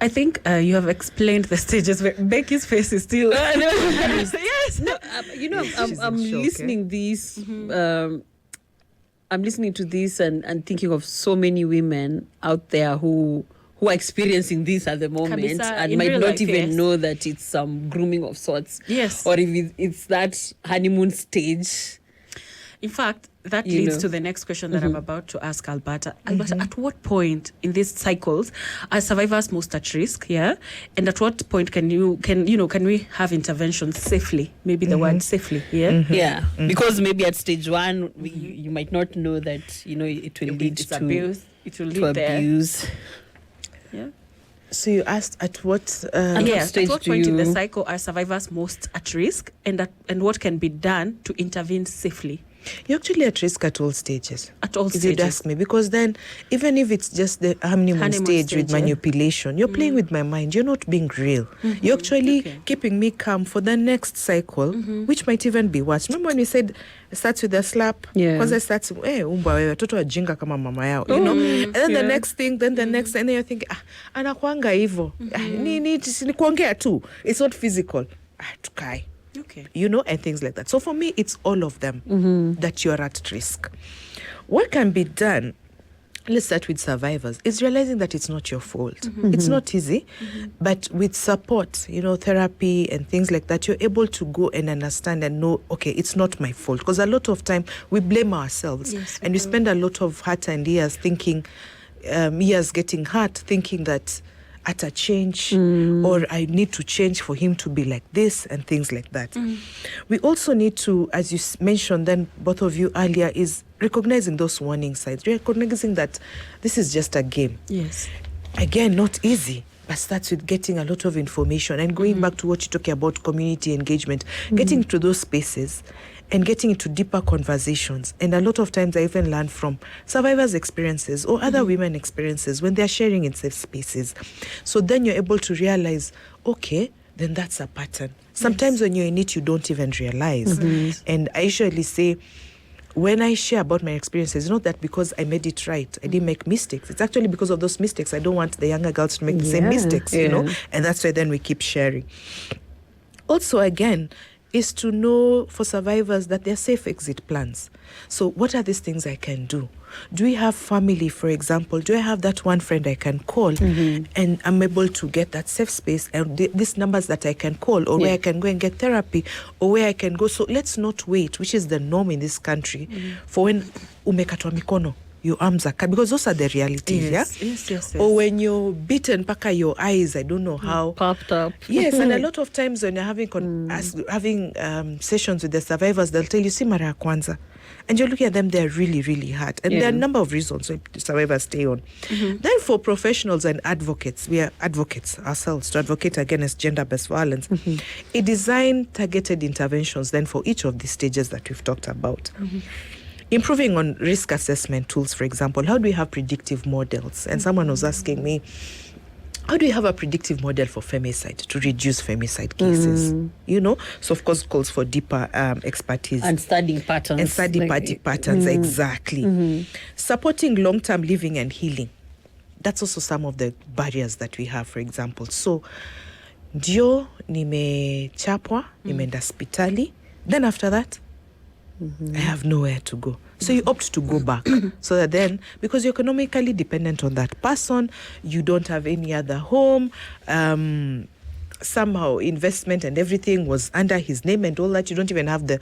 S2: I think you have explained the stages where Becky's face is still.
S1: Yes.
S2: No, you know, I'm
S3: shock,
S2: listening this. I'm listening to this and thinking of so many women out there who are experiencing this at the moment
S1: Kabisa,
S2: and
S1: in
S2: might
S1: real
S2: not
S1: life,
S2: even
S1: yes.
S2: know that it's some grooming of sorts.
S1: Yes.
S2: Or if it's that honeymoon stage.
S1: In fact, that
S2: You
S1: leads
S2: know.
S1: to the next question that I'm about to ask Alberta. Alberta, at what point in these cycles are survivors most at risk? Yeah, and at what point can we have intervention safely? Maybe the word safely. Yeah,
S2: Yeah. Because maybe at stage 1, you might not know that, you know, it will lead
S1: it's
S2: to
S1: abuse. It will
S2: to
S1: lead there.
S2: abuse.
S1: Yeah.
S3: So you asked at what...
S1: Yes.
S2: stage
S1: At what
S2: do
S1: point in the
S2: you-
S1: cycle are survivors most at risk, and what can be done to intervene safely?
S3: You're actually at risk at all stages.
S1: At all
S3: if
S1: stages.
S3: you'd ask me, because then even if it's just the honeymoon stage with manipulation, you're playing with my mind. You're not being real. You're actually keeping me calm for the next cycle, which might even be worse. Remember when you said it starts with a slap? Because it starts, umba wewe, toto wajinga kama mama yao, you know? And then the next thing, then the next, and then you're thinking, anakuanga hivo. Ni kuongea tu. It's not physical. Tukai.
S1: Okay.
S3: You know, and things like that. So for me, it's all of them that you're at risk. What can be done, let's start with survivors, is realizing that it's not your fault. It's not easy, but with support, you know, therapy and things like that, you're able to go and understand and know, okay, it's not my fault. Because a lot of time we blame ourselves, and we spend a lot of heart and years thinking, years getting hurt, thinking that at a change or I need to change for him to be like this and things like that. We also need to, as you mentioned then, both of you earlier, is recognizing those warning signs, recognizing that this is just a game.
S1: Yes.
S3: Again, not easy, but starts with getting a lot of information and going back to what you're talking about, community engagement, getting to those spaces and getting into deeper conversations. And a lot of times I even learn from survivors' experiences or other women experiences when they're sharing in safe spaces. So then you're able to realize, okay, then that's a pattern. Sometimes when you're in it, you don't even realize. And I usually say, when I share about my experiences, it's not that because I made it right, I didn't make mistakes. It's actually because of those mistakes. I don't want the younger girls to make the same mistakes, you know? And that's why then we keep sharing. Also, again, is to know for survivors that there are safe exit plans. So what are these things I can do? Do we have family, for example? Do I have that one friend I can call and I'm able to get that safe space and these numbers that I can call, or where I can go and get therapy, or where I can go? So let's not wait, which is the norm in this country, for when umekatwa mikono, your arms are cut, because those are the realities,
S1: Yes.
S3: Or when you're beaten, paka your eyes, I don't know how.
S2: Popped up.
S3: Yes, and a lot of times when you're having sessions with the survivors, they'll tell you, si mara ya kwanza. And you're looking at them, they're really, really hurt. And there are a number of reasons why survivors stay on. Then for professionals and advocates, we are advocates ourselves to advocate against gender-based violence. A design targeted interventions then for each of the stages that we've talked about. Improving on risk assessment tools, for example. How do we have predictive models? And someone was asking me, how do we have a predictive model for femicide to reduce femicide cases? You know, so of course calls for deeper expertise.
S2: And studying patterns.
S3: And study patterns, exactly. Supporting long-term living and healing. That's also some of the barriers that we have, for example. So, ndio nimechapwa, nimeenda hospitali. Then after that, I have nowhere to go. So you opt to go back. So that then, because you're economically dependent on that person, you don't have any other home, somehow investment and everything was under his name and all that. You don't even have the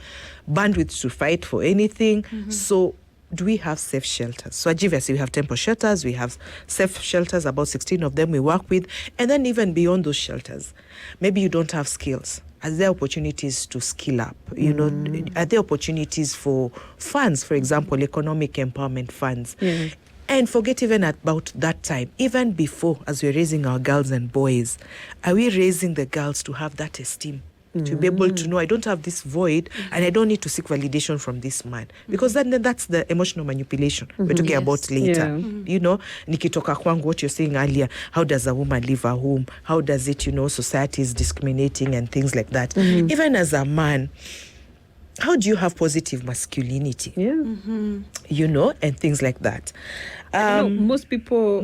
S3: bandwidth to fight for anything. So do we have safe shelters? So at GBV, we have temple shelters, we have safe shelters, about 16 of them we work with. And then even beyond those shelters, maybe you don't have skills. Are there opportunities to skill up? You know, are there opportunities for funds, for example, economic empowerment funds? And forget even about that time, even before, as we're raising our girls and boys, are we raising the girls to have that esteem? To be able to know, I don't have this void and I don't need to seek validation from this man. Because then that's the emotional manipulation we're talking about later. You know, nikitoka kwangu, what you're saying earlier, how does a woman leave her home? How does it, you know, society is discriminating and things like that. Even as a man, how do you have positive masculinity? You know, and things like that.
S2: Most people,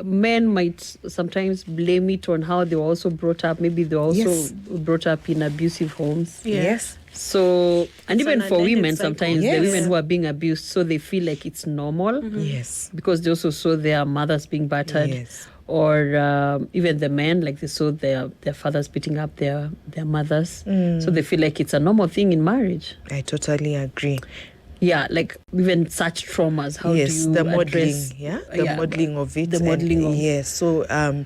S2: men might sometimes blame it on how they were also brought up. Maybe they were also brought up in abusive homes.
S3: Yes.
S2: So, and
S1: It's
S2: even
S1: an
S2: for women,
S1: cycle.
S2: sometimes the women who are being abused, so they feel like it's normal.
S3: Yes.
S2: Because they also saw their mothers being battered.
S3: Yes.
S2: Or even the men, like they saw their fathers beating up their mothers. So they feel like it's a normal thing in marriage.
S3: I totally agree.
S2: Yeah, like even such traumas. How do you
S3: the modeling,
S2: address,
S3: the modeling of it.
S2: The modeling of
S3: yes. So
S2: of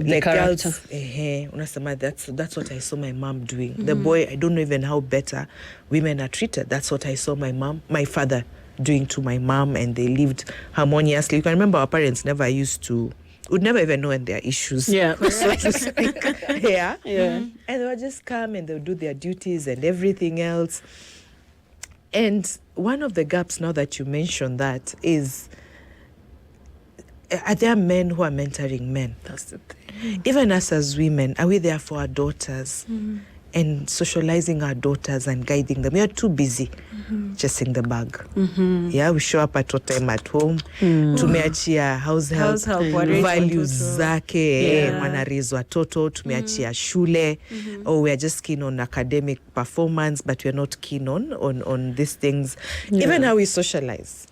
S2: the
S3: like
S2: character.
S3: girls, that's what I saw my mom doing. The boy, I don't know even how better women are treated. That's what I saw my father doing to my mom, and they lived harmoniously. You can remember our parents would never even know when there are issues, so to speak. And they would just come and they would do their duties and everything else. And one of the gaps now that you mentioned that is, are there men who are mentoring men?
S2: That's the thing.
S3: Even us as women, are we there for our daughters and socializing our daughters and guiding them? We are too busy chasing the bag. Yeah, we show up at what time at home. Tumeachia house help, values zake, wanaraise watoto, tumeachia shule. Or we are just keen on academic performance, but we are not keen on these things. Even how we socialize.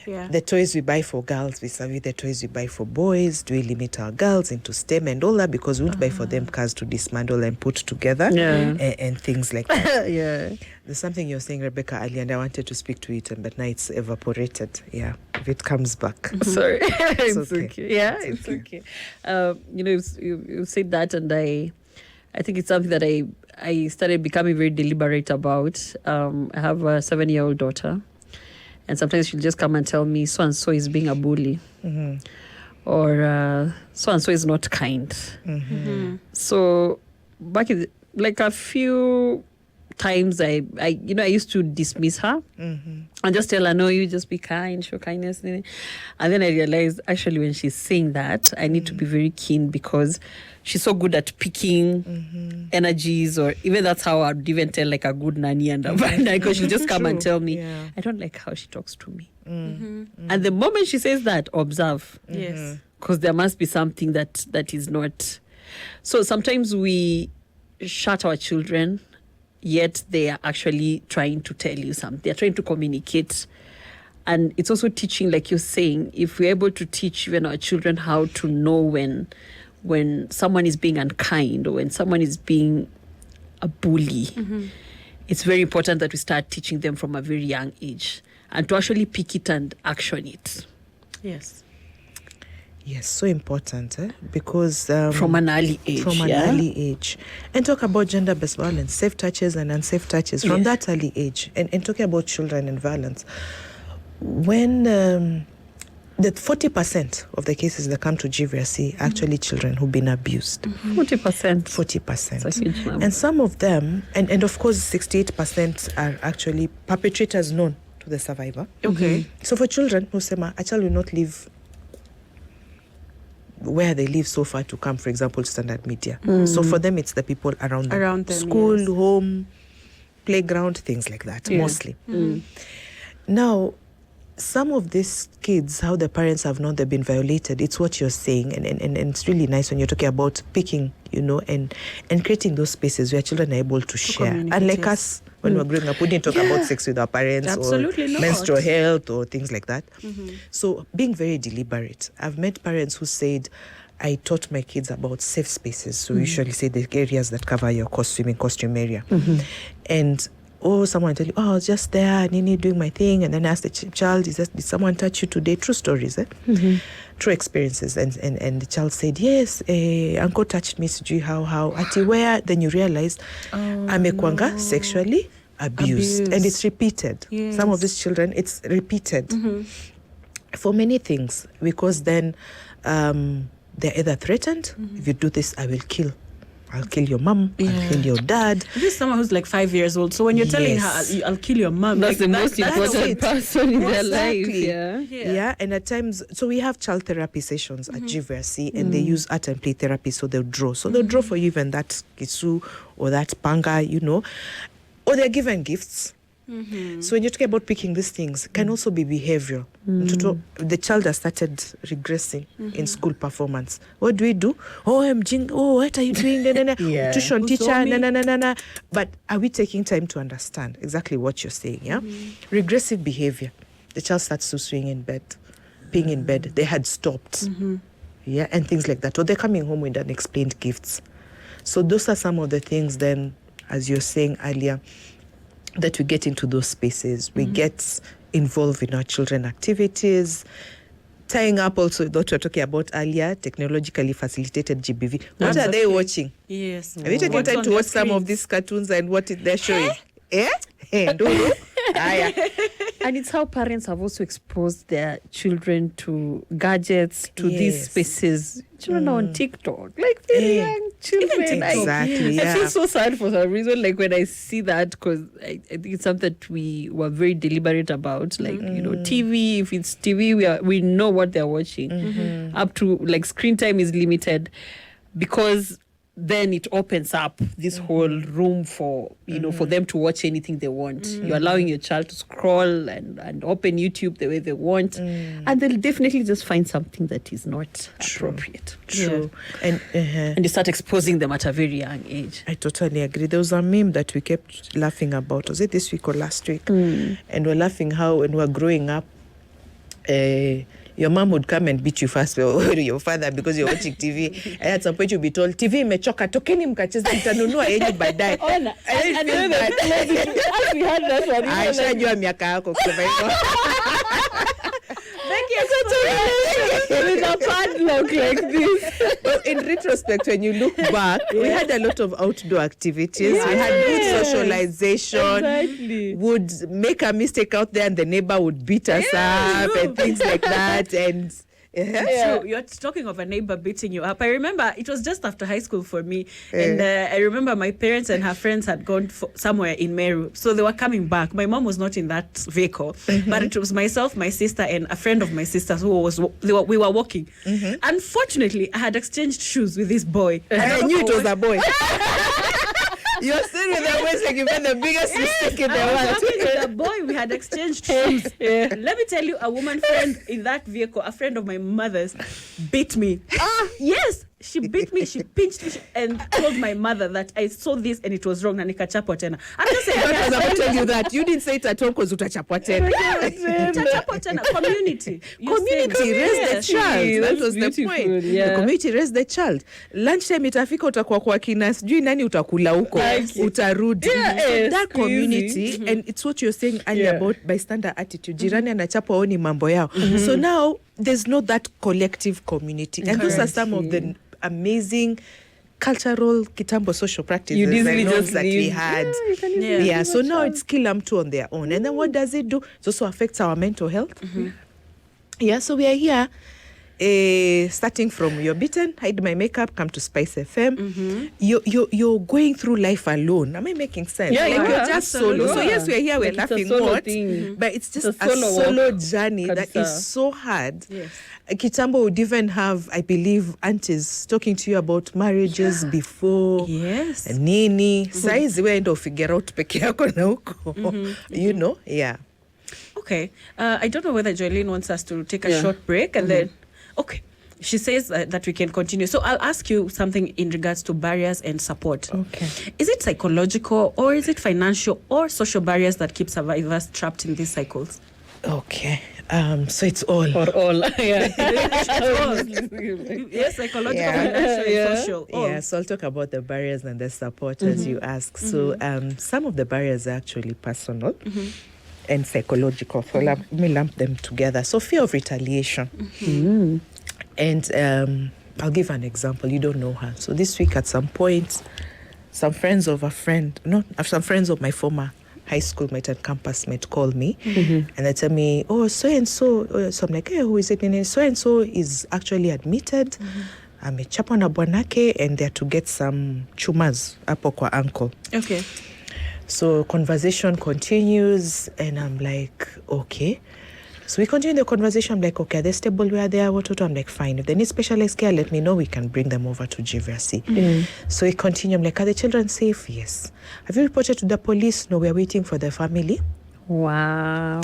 S1: Yeah.
S3: The toys we buy for girls vis-a-vis the toys we buy for boys. Do we limit our girls into STEM and all that? Because we won't buy for them cars to dismantle and put together and things like that.
S2: Yeah.
S3: There's something you're saying, Rebecca, earlier, and I wanted to speak to it, but now it's evaporated. Yeah, if it comes back.
S2: Sorry. It's
S3: okay.
S2: okay. Yeah, it's okay. You said that, and I think it's something that I started becoming very deliberate about. I have a 7-year-old daughter. And sometimes she'll just come and tell me, so-and-so is being a bully. Or so-and-so is not kind. So back in, like a few times, I used to dismiss her and just tell her, no, you just be kind, show kindness. And then I realized, actually, when she's saying that, I need to be very keen because she's so good at picking energies, or even that's how I'd even tell like a good nanny and a bad nanny, because she'll just come and tell me, I don't like how she talks to me. And the moment she says that, observe.
S1: Yes.
S2: Because there must be something that is not. So sometimes we shut our children, yet they are actually trying to tell you something. They're trying to communicate. And it's also teaching, like you're saying, if we're able to teach even our children how to know when someone is being unkind or when someone is being a bully, it's very important that we start teaching them from a very young age and to actually pick it and action it.
S1: Yes.
S3: Yes, so important, because
S2: from an early age.
S3: Early age. And talk about gender-based violence, safe touches and unsafe touches from that early age. And talking about children and violence. When the 40% of the cases that come to GVRC are actually children who've been abused.
S2: 40%.
S3: 40%.
S2: That's a huge number.
S3: And some of them, and of course 68% are actually perpetrators known to the survivor.
S1: Okay.
S3: So for children who say, a child will not live where they live so far to come, for example, standard media. So for them, it's the people around them. School, home, playground, things like that, mostly. Now, some of these kids, how the parents have known they've been violated, it's what you're saying. And it's really nice when you're talking about picking, and creating those spaces where children are able to share. Unlike us, when we're growing up, we didn't talk about sex with our parents or menstrual health or things like that. So being very deliberate. I've met parents who said, I taught my kids about safe spaces. So we usually say the areas that cover your swimming costume area. And someone tell you, I was just there, Nini, doing my thing. And then I ask the child, did someone touch you today? True stories, True experiences. And the child said, yes, uncle touched me, sijui how. Ati where? Then you realize, amekwanga sexually abused. And it's repeated. Yes. Some of these children, it's repeated. For many things. Because then they're either threatened, if you do this, I will kill. I'll kill your mom, I'll kill your dad.
S1: This is someone who's like 5 years old. So when you're telling her, I'll kill your mom,
S2: that's the most important person in their life.
S3: Yeah, and at times, so we have child therapy sessions at GVRC, and they use art and play therapy, so they'll draw. So they'll draw for you even that kisu or that panga, or they're given gifts. So when you're talking about picking these things, it can also be behavioral. The child has started regressing in school performance. What do we do? What are you doing? Tuition teacher, But are we taking time to understand exactly what you're saying? Yeah, regressive behavior. The child starts to swing in bed, peeing in bed. They had stopped. Yeah, and things like that. Or they're coming home with unexplained gifts. So those are some of the things. Then, as you're saying earlier, that we get into those spaces. We get involved in our children activities, tying up also what we were talking about earlier, technologically facilitated GBV. What are they watching?
S1: Yes.
S3: Have you taken time to watch some of these cartoons and what they're showing? And
S2: it's how parents have also exposed their children to gadgets, to these spaces. Children are on TikTok, like very young children.
S3: Exactly,
S2: I
S3: yeah.
S2: feel so sad for some reason. Like when I see that, because I think it's something that we were very deliberate about. Like TV. If it's TV, we know what they're watching. Up to like screen time is limited, because then it opens up this whole room for for them to watch anything they want. You're allowing your child to scroll and open YouTube the way they want, and they'll definitely just find something that is not appropriate.
S3: True. And
S2: And you start exposing them at a very young age.
S3: I totally agree. There was a meme that we kept laughing about. Was it this week or last week? And we're laughing how when we're growing up, your mom would come and beat you first, or your father, because you're watching TV. And at some point you'll be told, TV imechoka, tokeni mkacheza, mtanunua yenyu baadaye.
S2: And we had that one.
S3: Aishajua miaka yako kusema hivyo.
S2: With a padlock like this.
S3: Well, in retrospect, when you look back, we had a lot of outdoor activities. We had good socialization.
S2: Exactly.
S3: Would make a mistake out there and the neighbor would beat us up and things like that. And
S1: So you're talking of a neighbor beating you up. I remember it was just after high school for me, and I remember my parents and her friends had gone somewhere in Meru, so they were coming back. My mom was not in that vehicle, but it was myself, my sister, and a friend of my sister's we were walking. Unfortunately, I had exchanged shoes with this boy.
S3: I knew it was a boy. You're still with the boys like you've been the biggest mistake in the world.
S1: With a boy, we had exchanged shoes. Let me tell you, a woman friend in that vehicle, a friend of my mother's, beat me. Yes, she beat me, she pinched me, and told my mother that I saw this and it was wrong. Na nikachapwa tena. I'm just saying,
S3: I was about to tell you that. You didn't say it at home because utachapwa tena.
S1: Utachapwa tena. Community.
S3: Community raised the child. That was the
S2: beautiful,
S3: point.
S2: yeah.
S3: The community raised the child. Lunchtime itafika utakuwa kwa kina sijui nani utakula huko. Utarudi. So that community, and it's what you're saying earlier about bystander attitude. Jirani anachapwa oni mambo yao. So now there's not that collective community. And those are some of the amazing cultural kitambo social practices that we had. So now it's kila mtu on their own. And then what does it do? It also affects our mental health. So we are here starting from you're beaten, hide my makeup, come to SpiceFM. You're going through life alone. Am I making sense?
S2: Yeah,
S3: you're just solo. So yes, we're here, we're laughing more, but it's just a solo journey that is so hard. Kitambo would even have, I believe, aunties talking to you about marriages before.
S1: Yes.
S3: Nini. Saizi we endo figure out peke yako na huko. You know? Yeah.
S1: Okay. I don't know whether Joyline wants us to take a short break and then... Okay. She says that we can continue. So I'll ask you something in regards to barriers and support.
S3: Okay.
S1: Is it psychological or is it financial or social barriers that keep survivors trapped in these cycles?
S3: Okay. So it's all.
S2: Or all.
S1: Yes, psychological, financial, and social. All.
S3: Yeah, so I'll talk about the barriers and the support as you ask. So some of the barriers are actually personal and psychological. So let me lump them together. So fear of retaliation. And I'll give an example. You don't know her. So this week at some point, some friends of my former high school mate and campus mate call me and they tell me, so-and-so. So I'm like, hey, who is it? And so-and-so is actually admitted. Amechapwa na bwanake and they're to get some chumas hapo kwa ankle.
S1: Okay.
S3: So conversation continues and I'm like, okay. So we continue the conversation. I'm like, okay, are they stable where they are? What? I'm like, fine. If they need specialized care, let me know. We can bring them over to GBV. So we continue. I'm like, are the children safe? Yes. Have you reported to the police? No, we're waiting for the family.
S2: Wow.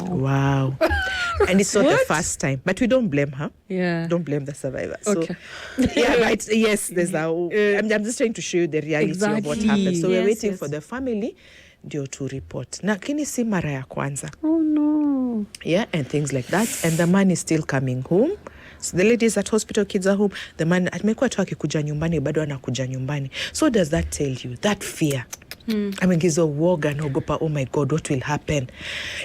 S3: And it's not the first time. But we don't blame her.
S2: Yeah.
S3: Don't blame the survivor.
S2: Okay.
S3: So, but yes, there's I'm just trying to show you the reality of what happened. So we're waiting for the family to report. Na kini si mara ya kwanza.
S2: Oh no.
S3: Yeah, and things like that. And the man is still coming home. So the ladies at hospital, kids are home. The man amekuwa tu akikuja nyumbani, bado anakuja nyumbani. So does that tell you that fear? Ameingiza uoga na ogopa, oh my God, what will happen?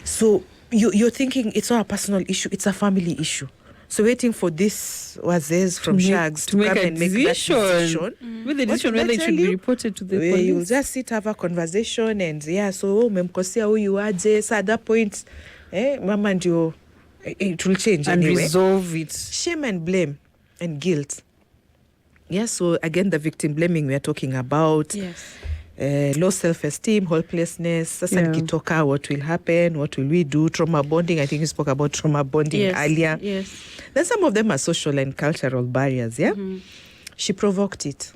S3: So you're thinking it's not a personal issue, it's a family issue. So waiting for this wazes from Shags to come and make that decision.
S2: With the decision whether it should be reported to the police.
S3: You'll just sit, have a conversation and so umemkosea huyu aje. So at that point, mama ndio, it will change
S2: and
S3: anyway.
S2: Resolve it.
S3: Shame and blame and guilt Yeah, so again, the victim blaming we are talking about.
S1: Yes.
S3: Low self-esteem, hopelessness. Sasa nikitoka, what will happen? What will we do? Trauma bonding. I think you spoke about trauma bonding earlier.
S1: Yes.
S3: Then some of them are social and cultural barriers, yeah? She provoked it.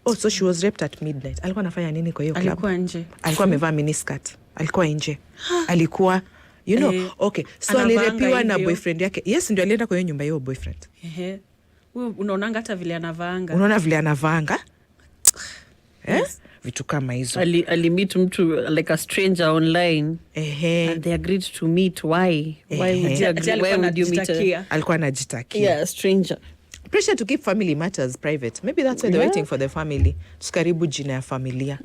S3: Oh, so she was raped at midnight. Alikuwa anafanya nini kwa hiyo club?
S1: Alikuwa nje.
S3: Alikuwa amevaa miniskirt. Alikuwa nje. Alikuwa, you know, okay. So
S1: Anavanga
S3: alirepiwa na
S1: hivyo.
S3: boyfriend yake. Yes, ndio alienda kwa hiyo nyumba hiyo boyfriend.
S1: Ehe. Wewe unaonanga hata vile anavaanga.
S3: Unaona vile anavaanga? Vitu kama hizo.
S2: Meet mtu like a stranger online. And they agreed to meet. Why? Why would you agree? Why would you meet
S3: alikuwa anajitakia.
S2: Yeah, a stranger.
S3: Pressure to keep family matters private. Maybe that's why they're waiting for the family. Tusikaribu jina ya familia.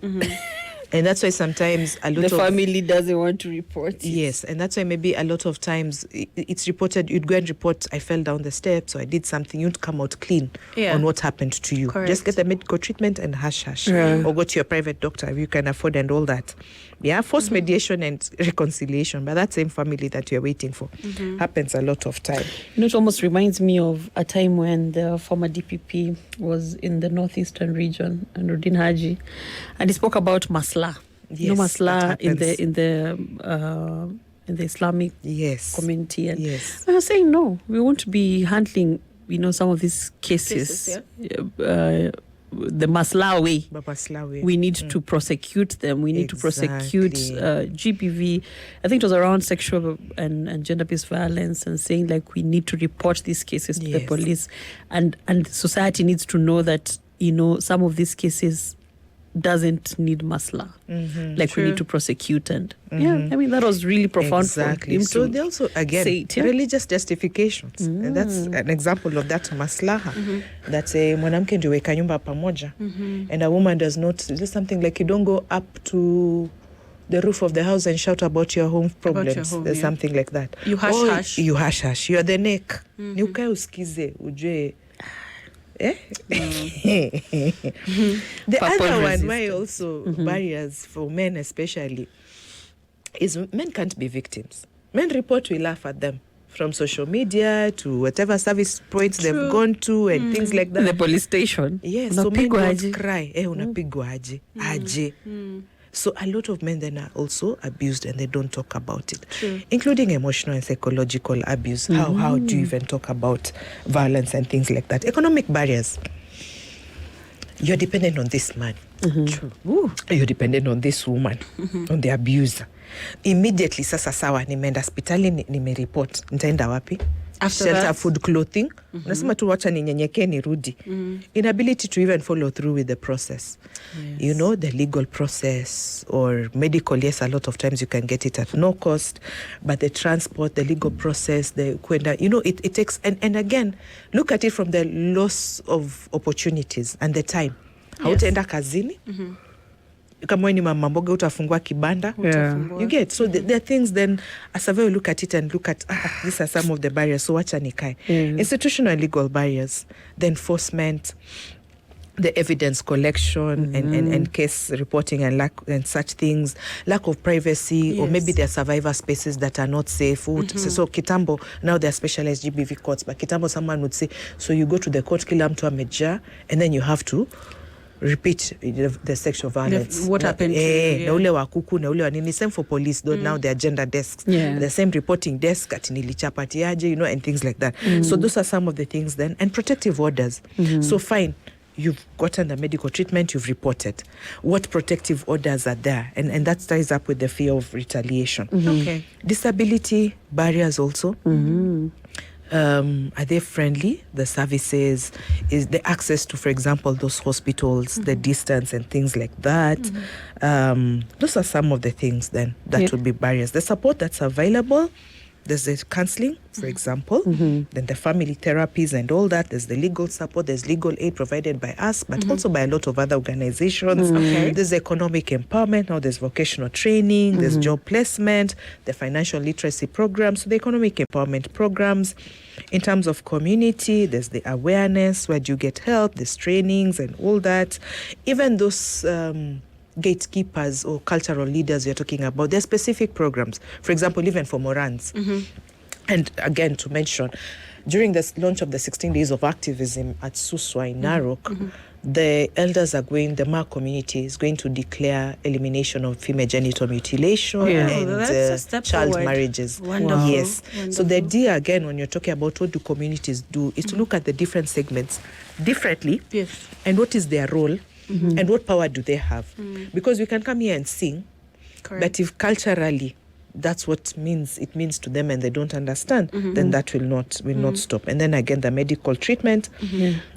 S3: And that's why sometimes a lot of...
S2: The family doesn't want to report it.
S3: Yes, and that's why maybe a lot of times it's reported, you'd go and report, I fell down the steps or I did something, you'd come out clean on what happened to you.
S1: Correct.
S3: Just get the medical treatment and hush. Or go to your private doctor if you can afford and all that. Yeah, forced mediation and reconciliation, but that same family that you're waiting for happens a lot of time.
S2: You know, it almost reminds me of a time when the former DPP was in the northeastern region, and Rudin Haji, and he spoke about masla.
S3: Yes,
S2: you know, masla
S3: in
S2: the Islamic community. And I was saying, no, we won't be handling, you know, some of these cases the masla way. We need to prosecute them. We need to prosecute GBV. I think it was around sexual and gender-based violence, and saying like we need to report these cases to the police, and society needs to know that, you know, some of these cases doesn't need masla. Like we need to prosecute, and I mean that was really profound.
S3: Exactly.
S2: For him
S3: so
S2: to
S3: they also again religious justifications, and that's an example of that maslaha. That's a mwanamke ndio weka nyumba pamoja, and a woman does not. There's something like you don't go up to the roof of the house and shout about your home problems. There's something like that.
S1: You hush.
S3: You hush. You're the neck. Ni ukae usikize ujue. The other one, why also barriers for men especially, is men can't be victims. Men report, we laugh at them. From social media to whatever service points they've gone to and things like that.
S2: The police station.
S3: Yes, so men don't cry. Unapigwa aje. So a lot of men then are also abused and they don't talk about it, including emotional and psychological abuse. How do you even talk about violence and things like that? Economic barriers. You're dependent on this man. You're dependent on this woman, on the abuser. Immediately, sasa sawa, nimeenda hospitali, nimereport, nitaenda wapi? Shelter, food, clothing. Unasema tu wacha ninyenyekee nirudi. Inability to even follow through with the process. You know, the legal process or medical, yes, a lot of times you can get it at no cost, but the transport, the legal process, you know, it takes, and again, look at it from the loss of opportunities and the time. Hautaenda kazini. Kama ni mama mboga utafungua kibanda. You get, so there are things then as a way look at it and look at these are some of the barriers, so wacha nikae. Institutional and legal barriers, the enforcement, the evidence collection and case reporting and such things, lack of privacy, or maybe there are survivor spaces that are not safe. So kitambo, now there are specialized GBV courts, but kitambo someone would say, so you go to the court, kila mtu amejaa, and then you have to repeat the sexual violence.
S1: What happened to you?
S3: Na ule wa kuku, na ule wa nini. Same for police, though now they are gender desks. The same reporting desk, ati nilichapatiaje, you know, and things like that. So those are some of the things then. And protective orders. So fine, you've gotten the medical treatment, you've reported. What protective orders are there? And that ties up with the fear of retaliation.
S1: Okay.
S3: Disability barriers also. Are they friendly? The services, is the access to, for example, those hospitals, the distance and things like that. Those are some of the things then that would be barriers. The support that's available, there's the counseling, for example, then the family therapies and all that. There's the legal support, there's legal aid provided by us, but also by a lot of other organizations. There's economic empowerment, now there's vocational training, there's job placement, the financial literacy programs, so the economic empowerment programs. In terms of community, there's the awareness, where do you get help, there's trainings and all that. Even those gatekeepers or cultural leaders you're talking about, there's specific programs. For example, even for Morans. And again, to mention, during the launch of the 16 days of activism at Suswa in Narok, the elders are going, the Ma community is going to declare elimination of female genital mutilation
S1: that's a
S3: and
S1: step
S3: child
S1: forward.
S3: marriages.
S1: Wonderful.
S3: Yes.
S1: Wonderful.
S3: So the idea, again, when you're talking about what do communities do, is to look at the different segments differently,
S1: Yes.
S3: and what is their role, and what power do they have. Because we can come here and sing,
S1: Correct.
S3: but if culturally that's what it means to them and they don't understand, then that will not stop. And then again, the medical treatment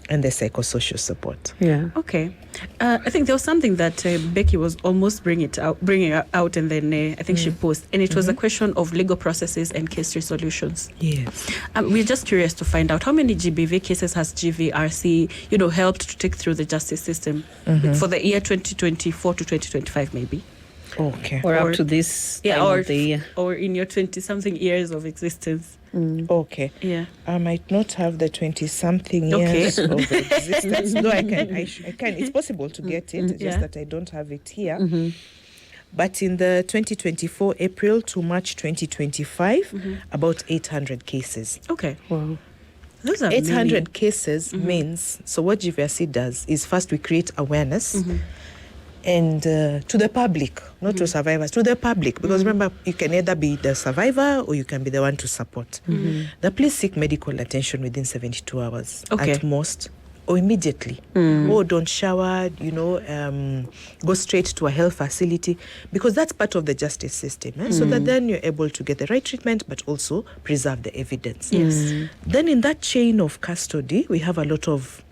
S3: and the psychosocial support.
S2: Yeah.
S1: Okay. I think there was something that Becky was almost bringing out, and then I think she paused. And it was a question of legal processes and case resolutions.
S3: Yes.
S1: We're just curious to find out how many GBV cases has GVRC, helped to take through the justice system for the year 2024 to 2025, maybe.
S3: Okay.
S2: Or up to this time
S1: or
S2: of the year.
S1: or in your 20-something years of existence.
S3: Okay.
S1: Yeah.
S3: I might not have the 20-something
S1: Okay.
S3: years of existence. No, I can. It's possible to get it. It's
S1: Yeah.
S3: just that I don't have it here. But in the 2024 April to March 2025, about 800 cases.
S1: Okay.
S2: Wow.
S1: Those are
S3: 800 cases means, so what GVRC does is first we create awareness and to the public, not to survivors, to the public. Because remember, you can either be the survivor or you can be the one to support. Please seek medical attention within 72 hours at most, or immediately. Or don't shower, go straight to a health facility, because that's part of the justice system. So that then you're able to get the right treatment, but also preserve the evidence.
S1: Yes.
S3: Then in that chain of custody, we have a lot of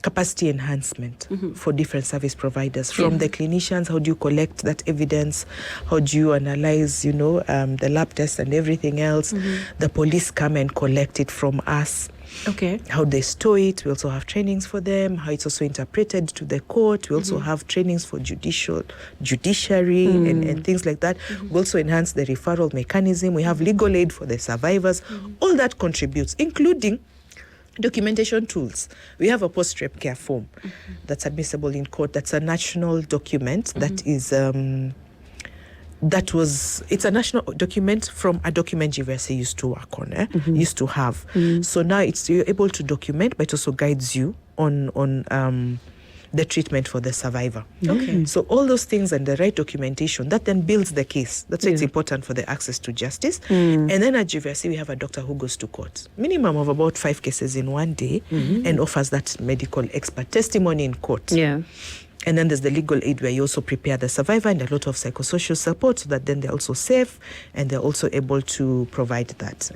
S3: capacity enhancement for different service providers. From the clinicians, how do you collect that evidence? How do you analyze, the lab tests and everything else? The police come and collect it from us.
S1: Okay.
S3: How they store it. We also have trainings for them. How it's also interpreted to the court. We also have trainings for judiciary and things like that. We also enhance the referral mechanism. We have legal aid for the survivors. All that contributes, including documentation tools. We have a post-rape care form that's admissible in court. That's a national document that is it's a national document from a document GVRC used to work on, used to have. So now you're able to document, but it also guides you on the treatment for the survivor.
S1: Okay.
S3: So all those things and the right documentation, that then builds the case. That's why it's important for the access to justice. And then at GVRC, we have a doctor who goes to court. Minimum of about 5 cases in one day and offers that medical expert testimony in court.
S2: Yeah.
S3: And then there's the legal aid where you also prepare the survivor and a lot of psychosocial support so that then they're also safe and they're also able to provide that.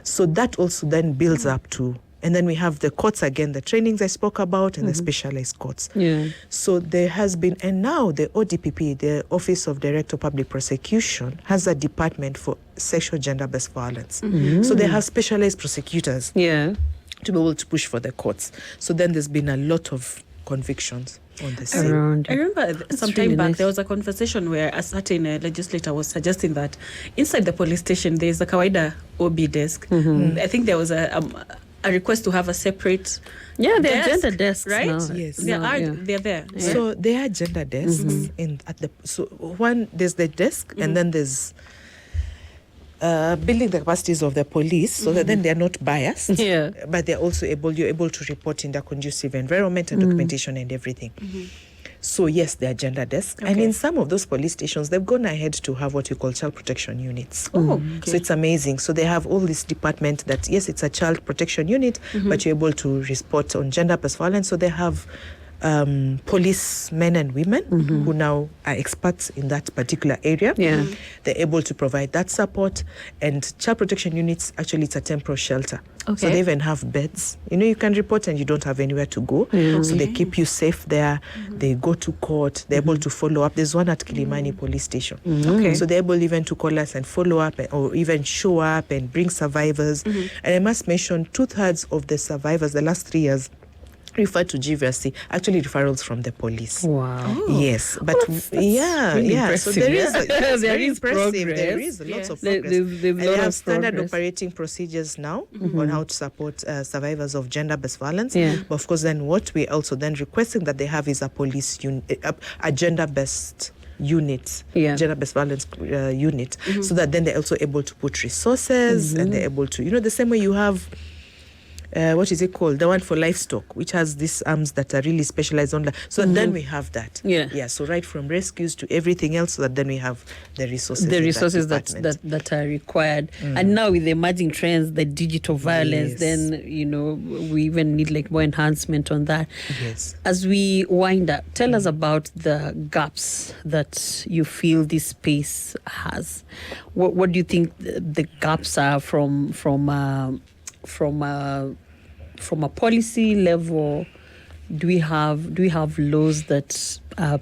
S3: So that also then builds up to. And then we have the courts again, the trainings I spoke about, and the specialized courts. Yeah. So there has been, and now the ODPP, the Office of Director of Public Prosecution, has a department for sexual gender-based violence. So they have specialized prosecutors to be able to push for the courts. So then there's been a lot of convictions on the scene.
S1: I remember some time back there was a conversation where a certain legislator was suggesting that inside the police station there's a kawaida OB desk. I think there was a request to have a separate
S2: there
S1: desk,
S2: are gender desks
S1: right?
S2: now.
S3: Yes.
S1: They're there.
S3: Yeah. So there are gender desks there's the desk and then there's building the capacities of the police so that then they're not biased, but they're also you're able to report in the conducive environment and documentation and everything. So yes, there are gender desks. And in some of those police stations, they've gone ahead to have what we call child protection units. So it's amazing. So they have all this department that, yes, it's a child protection unit, but you're able to report on gender-based violence. So they have policemen and women who now are experts in that particular area. They're able to provide that support. And child protection units, actually, it's a temporary shelter. So they even have beds. You can report and you don't have anywhere to go. So they keep you safe there. They go to court. They're able to follow up. There's one at Kilimani police station. So they're able even to call us and follow up or even show up and bring survivors. And I must mention 2/3 of the survivors the last 3 years referred to GVRC, actually referrals from the police.
S2: Wow.
S3: Yes, but
S2: that's really
S3: so there is
S2: There
S3: very
S2: is
S3: impressive.
S2: progress.
S3: There is lots of
S2: There-
S3: progress.
S2: there's
S3: And
S2: lot
S3: they have
S2: of
S3: standard
S2: progress.
S3: operating procedures now on how to support survivors of gender-based violence.
S2: Yeah.
S3: But of course, then what we also then requesting that they have is a police a gender-based unit, gender-based violence unit, so that then they're also able to put resources and they're able to, the same way you have what is it called? The one for livestock, which has these arms that are really specialized on that. So then we have that.
S2: Yeah.
S3: So right from rescues to everything else, so that then we have the resources.
S2: That are required. And now with the emerging trends, the digital violence,
S3: Yes.
S2: then we even need like more enhancement on that.
S3: Yes.
S2: As we wind up, tell us about the gaps that you feel this space has. What do you think the gaps are from a policy level? Do we have laws that are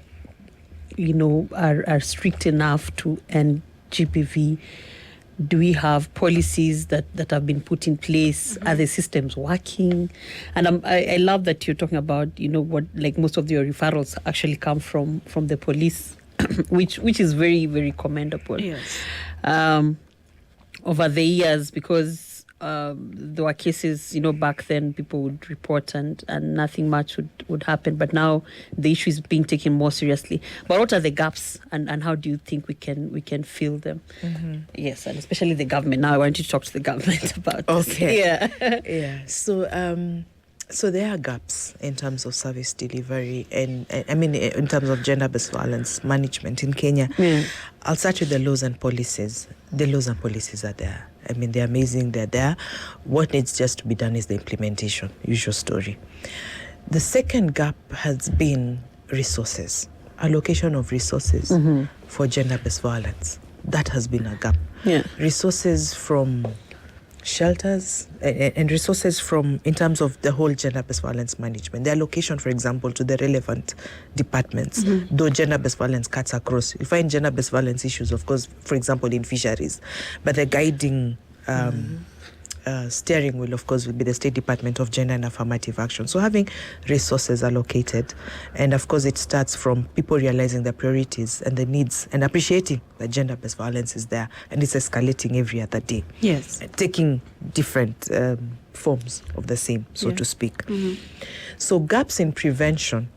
S2: strict enough to end GBV? Do we have policies that have been put in place? Are the systems working? And I love that you're talking about what, like, most of your referrals actually come from the police, which is very, very commendable.
S1: Yes.
S2: Over the years, because there were cases, back then people would report and nothing much would happen. But now the issue is being taken more seriously. But what are the gaps, and how do you think we can fill them? Yes, and especially the government. Now I want you to talk to the government about this.
S3: Okay.
S2: Yeah.
S3: Yeah. So there are gaps in terms of service delivery and I mean in terms of gender-based violence management in Kenya. I'll start with the laws and policies. The laws and policies are there. I mean, they're amazing, they're there. What needs just to be done is the implementation, usual story. The second gap has been resources, allocation of resources for gender-based violence. That has been a gap.
S2: Yeah.
S3: Resources from shelters and resources from, in terms of the whole gender-based violence management. The allocation, for example, to the relevant departments, though gender-based violence cuts across. You find gender-based violence issues, of course, for example, in fisheries, but the guiding steering wheel, of course, will be the State Department of Gender and Affirmative Action. So having resources allocated, and of course it starts from people realizing the priorities and the needs and appreciating that gender-based violence is there and it's escalating every other day.
S1: Yes.
S3: Taking different forms of the same, so to speak. So gaps in prevention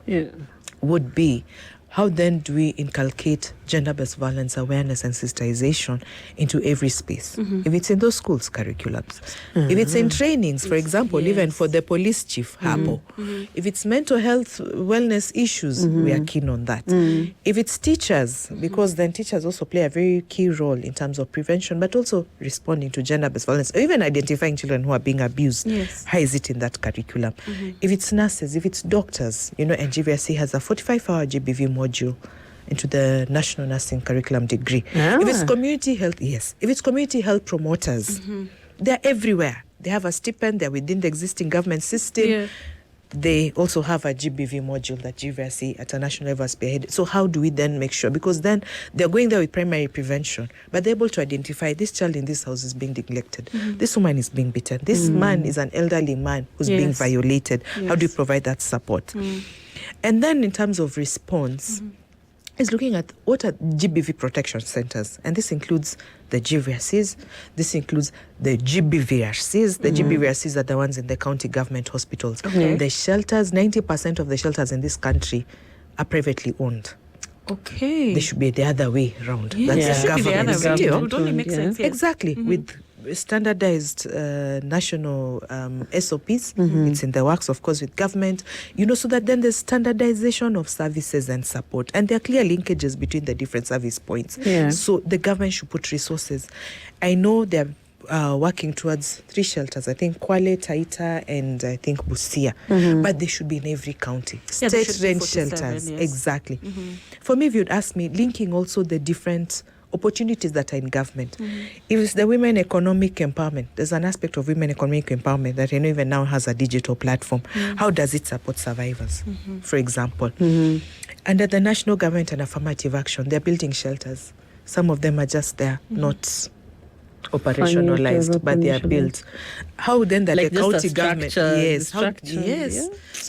S3: would be, how then do we inculcate gender-based violence awareness and sensitization into every space? If it's in those schools' curriculums, if it's in trainings, for example, even for the police chief, Habo. If it's mental health, wellness issues, we are keen on that. If it's teachers, because then teachers also play a very key role in terms of prevention, but also responding to gender-based violence, or even identifying children who are being abused.
S1: Yes.
S3: How is it in that curriculum? If it's nurses, if it's doctors, and GVSC has a 45-hour GBV module into the National Nursing Curriculum degree. If it's community health, yes. If it's community health promoters, they're everywhere. They have a stipend, they're within the existing government system.
S1: Yeah.
S3: They also have a GBV module that GVSC at a national level spearheaded. So how do we then make sure? Because then they're going there with primary prevention, but they're able to identify this child in this house is being neglected. This woman is being beaten. This man is an elderly man who's being violated. How do we provide that support? And then in terms of response, is looking at what are GBV protection centers. And this includes the GVRCs, this includes the GBVRCs. The GBVRCs are the ones in the county government hospitals. The shelters, 90% of the shelters in this country are privately owned.
S1: Okay.
S3: They should be the other way around.
S1: Yes,
S3: That's
S1: it should be the other way.
S3: deal.
S1: It would only make sense. Yes.
S3: Exactly. With standardized national SOPs. It's in the works, of course, with government, so that then there's standardization of services and support. And there are clear linkages between the different service points. So the government should put resources. I know they're working towards 3 shelters, I think Kwale, Taita, and I think Busia. But they should be in every county. State-run shelters.
S1: Yes.
S3: Exactly. For me, if you'd ask me, linking also the different opportunities that are in government. If it's the women economic empowerment, there's an aspect of women economic empowerment that I know even now has a digital platform. How does it support survivors, for example? Under the national government and affirmative action, they're building shelters. Some of them are just there, not operationalized, but they are built. How then that
S2: like
S3: the county
S2: government?
S3: So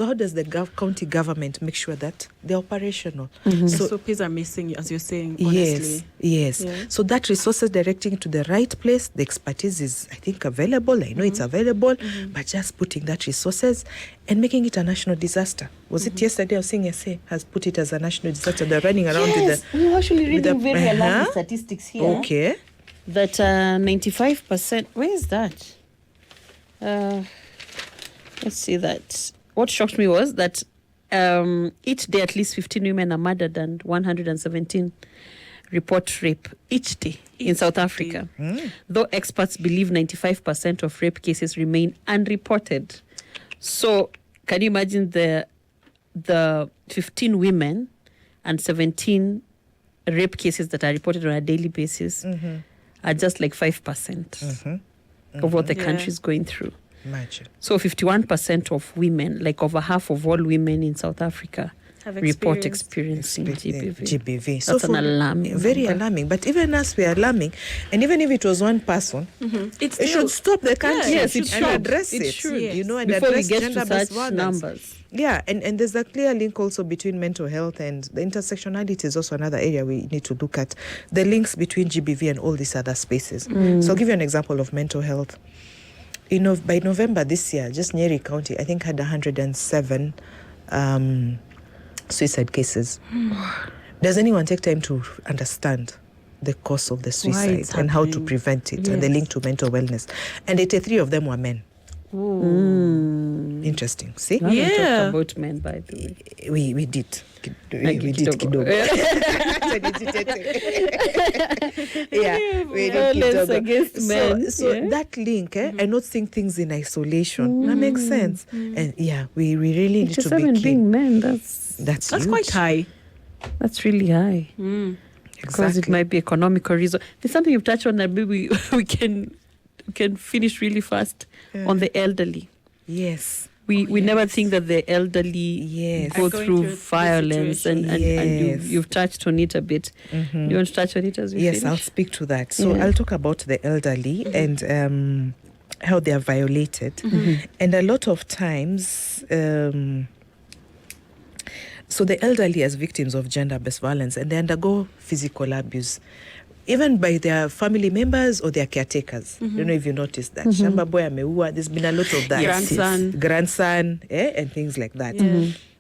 S3: how does the county government make sure that they're operational?
S1: So SOPs are missing, as you're saying, honestly.
S3: Yes.
S1: Yeah.
S3: So that resources directing to the right place, the expertise is, I think, available. I know it's available, but just putting that resources and making it a national disaster. Was it yesterday I was seeing SA has put it as a national disaster? They're running around with the...
S2: We're actually reading very alarming statistics here.
S3: Okay.
S2: That 95%, where is that? Let's see that. What shocked me was that each day at least 15 women are murdered and 117 report rape each day in South Africa. Though experts believe 95% of rape cases remain unreported. So can you imagine the 15 women and 17 rape cases that are reported on a daily basis are just like 5% of what the country is going through.
S3: Imagine.
S2: So 51% of women, like over half of all women in South Africa, report experiencing GBV.
S3: So
S2: That's an alarming
S3: very
S2: number.
S3: alarming. But even as we are alarming, and even if it was one person, it should stop the country
S2: Yes, it
S3: and
S2: should.
S3: address
S2: It
S3: it.
S2: should.
S3: You know, and
S2: Before we
S3: address
S2: get to
S3: gender-based
S2: such
S3: violence.
S2: numbers.
S3: Yeah, and there's a clear link also between mental health and the intersectionality is also another area we need to look at. The links between GBV and all these other spaces. So I'll give you an example of mental health. By November this year, just Nyeri County, I think, had 107 suicide cases. Does anyone take time to understand the cause of the suicide and how to prevent it and the link to mental wellness? And 83 of them were men. Interesting. See?
S2: We haven't talked about men, by the way.
S3: We did. We did kidogo. We did
S2: Violence
S3: kidogo.
S2: against men.
S3: So that link, and not seeing things in isolation, that makes sense. And we really need to be
S2: being
S3: keen.
S2: men, that's
S3: That's
S1: quite high.
S2: That's really high. Because it might be economical reason. There's something you've touched on that maybe we can finish really fast on the elderly.
S3: Yes.
S2: We never think that the elderly go through violence, and you've touched on it a bit. You want to touch on it as we finish?
S3: I'll speak to that. So I'll talk about the elderly and how they are violated. And a lot of times, so the elderly as victims of gender-based violence, and they undergo physical abuse, even by their family members or their caretakers. Don't know if you noticed that. Shamba boy ameua, there's been a lot of that. Grandson, and things like that.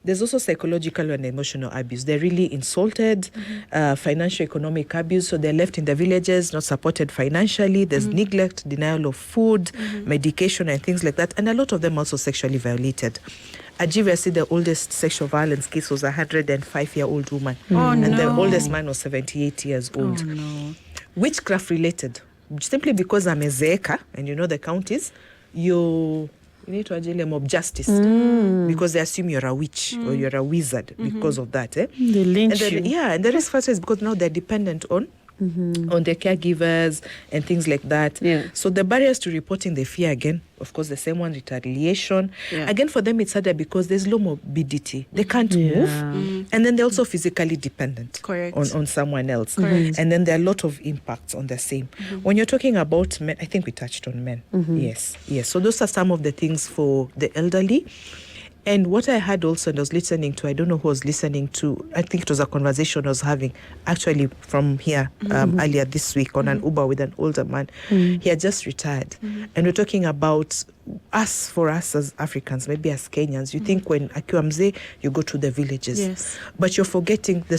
S3: There's also psychological and emotional abuse. They're really insulted, financial economic abuse, so they're left in the villages, not supported financially. There's neglect, denial of food, medication, and things like that. And a lot of them also sexually violated. At GVC, the oldest sexual violence case was a 105-year-old woman. And the oldest man was 78 years old. Witchcraft related. Simply because I'm a zeka, and you know the counties, you need to agile mob justice. Because they assume you're a witch or you're a wizard because of that.
S2: They lynch you.
S3: And the risk factor is because now they're dependent on their caregivers and things like that. So the barriers to reporting, they fear again, of course, the same one, retaliation. Again, for them, it's harder because there's low morbidity. They can't move. And then they're also physically dependent on someone else. And then there are a lot of impacts on the same. When you're talking about men, I think we touched on men. Yes. So those are some of the things for the elderly. And what I had also, and I was listening to, I don't know who was listening to, I think it was a conversation I was having actually from here earlier this week on an Uber with an older man. He had just retired. And we're talking about for us as Africans, maybe as Kenyans, you think when akiwa mzee, you go to the villages. But you're forgetting the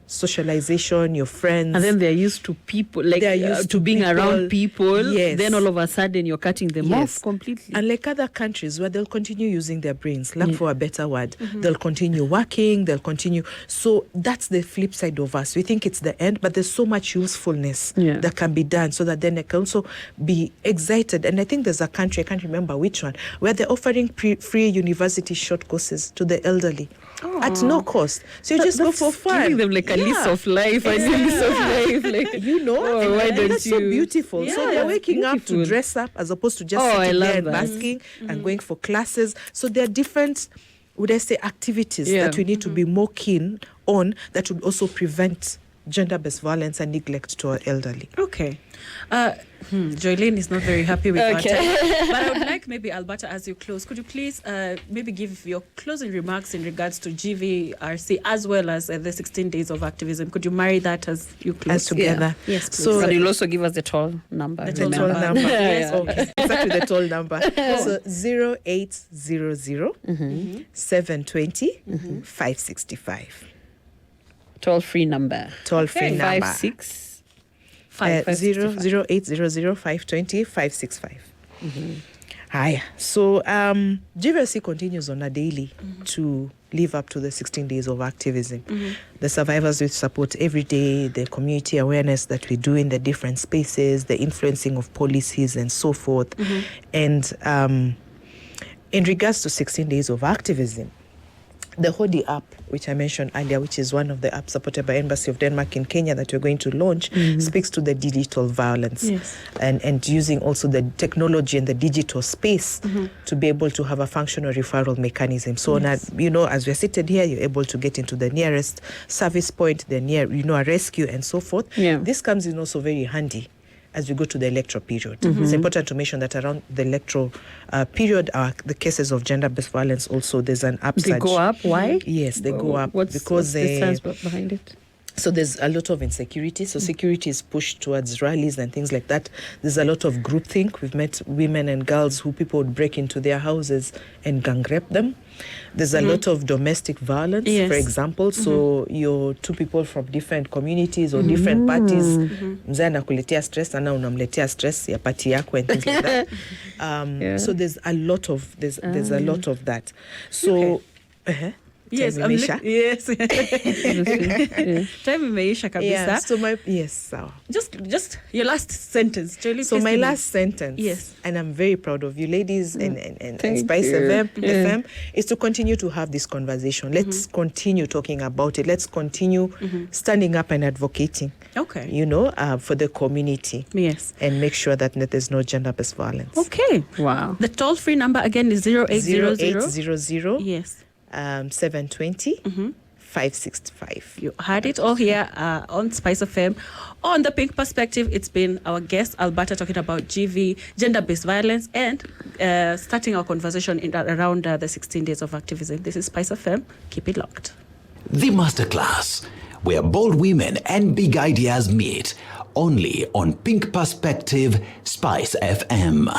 S3: socialization, your friends.
S2: And then they're used to people, like they're used to being around people. Then all of a sudden you're cutting them off completely.
S3: Unlike other countries where they'll continue using their brains, lack for a better word, they'll continue working, they'll continue. So that's the flip side of us. We think it's the end, but there's so much usefulness that can be done so that then they can also be excited. And I think there's a country, I can't remember which one, where they're offering free university short courses to the elderly. At no cost. So you just go for fun.
S2: Giving them like a lease of life, a lease of life. Like,
S3: why don't that's so beautiful. So they're waking up to dress up as opposed to just sitting there and basking and going for classes. So there are different, would I say, activities that we need to be more keen on that would also prevent gender-based violence and neglect to our elderly.
S1: Okay. Joyline is not very happy with our time. But I would like maybe, Alberta, as you close, could you please maybe give your closing remarks in regards to GVRC as well as the 16 days of activism? Could you marry that as you close?
S3: As together.
S1: Yes, please.
S2: So you'll also give us the toll number.
S3: The toll number. Yes. Okay. Exactly the toll number. So 0800 720 565.
S2: Toll-free number.
S3: Toll-free number.
S2: 56
S3: 0800 520 565. Hi. So GVC continues on a daily to live up to the 16 days of activism. The survivors we support every day, the community awareness that we do in the different spaces, the influencing of policies and so forth. And in regards to 16 days of activism, the Hodi app, which I mentioned earlier, which is one of the apps supported by Embassy of Denmark in Kenya that we're going to launch, speaks to the digital violence and using also the technology and the digital space to be able to have a functional referral mechanism. So, as we're seated here, you're able to get into the nearest service point, the a rescue and so forth. This comes in also very handy as we go to the electoral period. It's important to mention that around the electoral period, the cases of gender-based violence also, there's an upsurge.
S2: They go up? Why?
S3: Yes, they go up.
S2: What's the science behind it?
S3: So there's a lot of insecurity. So security is pushed towards rallies and things like that. There's a lot of groupthink. We've met women and girls who people would break into their houses and gang rape them. There's a lot of domestic violence, for example. So you're two people from different communities or different parties. Mzee anakuletea stress, ana unamletea stress ya party yako and things like that. So there's a lot of that. So
S1: Yes,
S3: Time imeisha?
S1: yes. Time imeisha kabisa.
S3: Yeah, so so
S1: Just your last sentence, Joyline.
S3: So my last sentence,
S1: yes,
S3: and I'm very proud of you ladies and
S2: Thank
S3: SpiceFM
S2: you.
S3: FM, is to continue to have this conversation. Let's continue talking about it. Let's continue standing up and advocating.
S1: Okay.
S3: For the community.
S1: Yes.
S3: And make sure that there's no gender-based violence.
S1: Okay.
S2: Wow.
S1: The toll-free number again is 0800.
S3: 0800.
S1: Yes.
S3: 720 565.
S1: You heard it all here on SpiceFM. On The Pink Perspective, it's been our guest, Alberta, talking about GV, gender-based violence, and starting our conversation around the 16 days of activism. This is SpiceFM. Keep it locked.
S4: The Masterclass, where bold women and big ideas meet, only on Pink Perspective, Spice FM.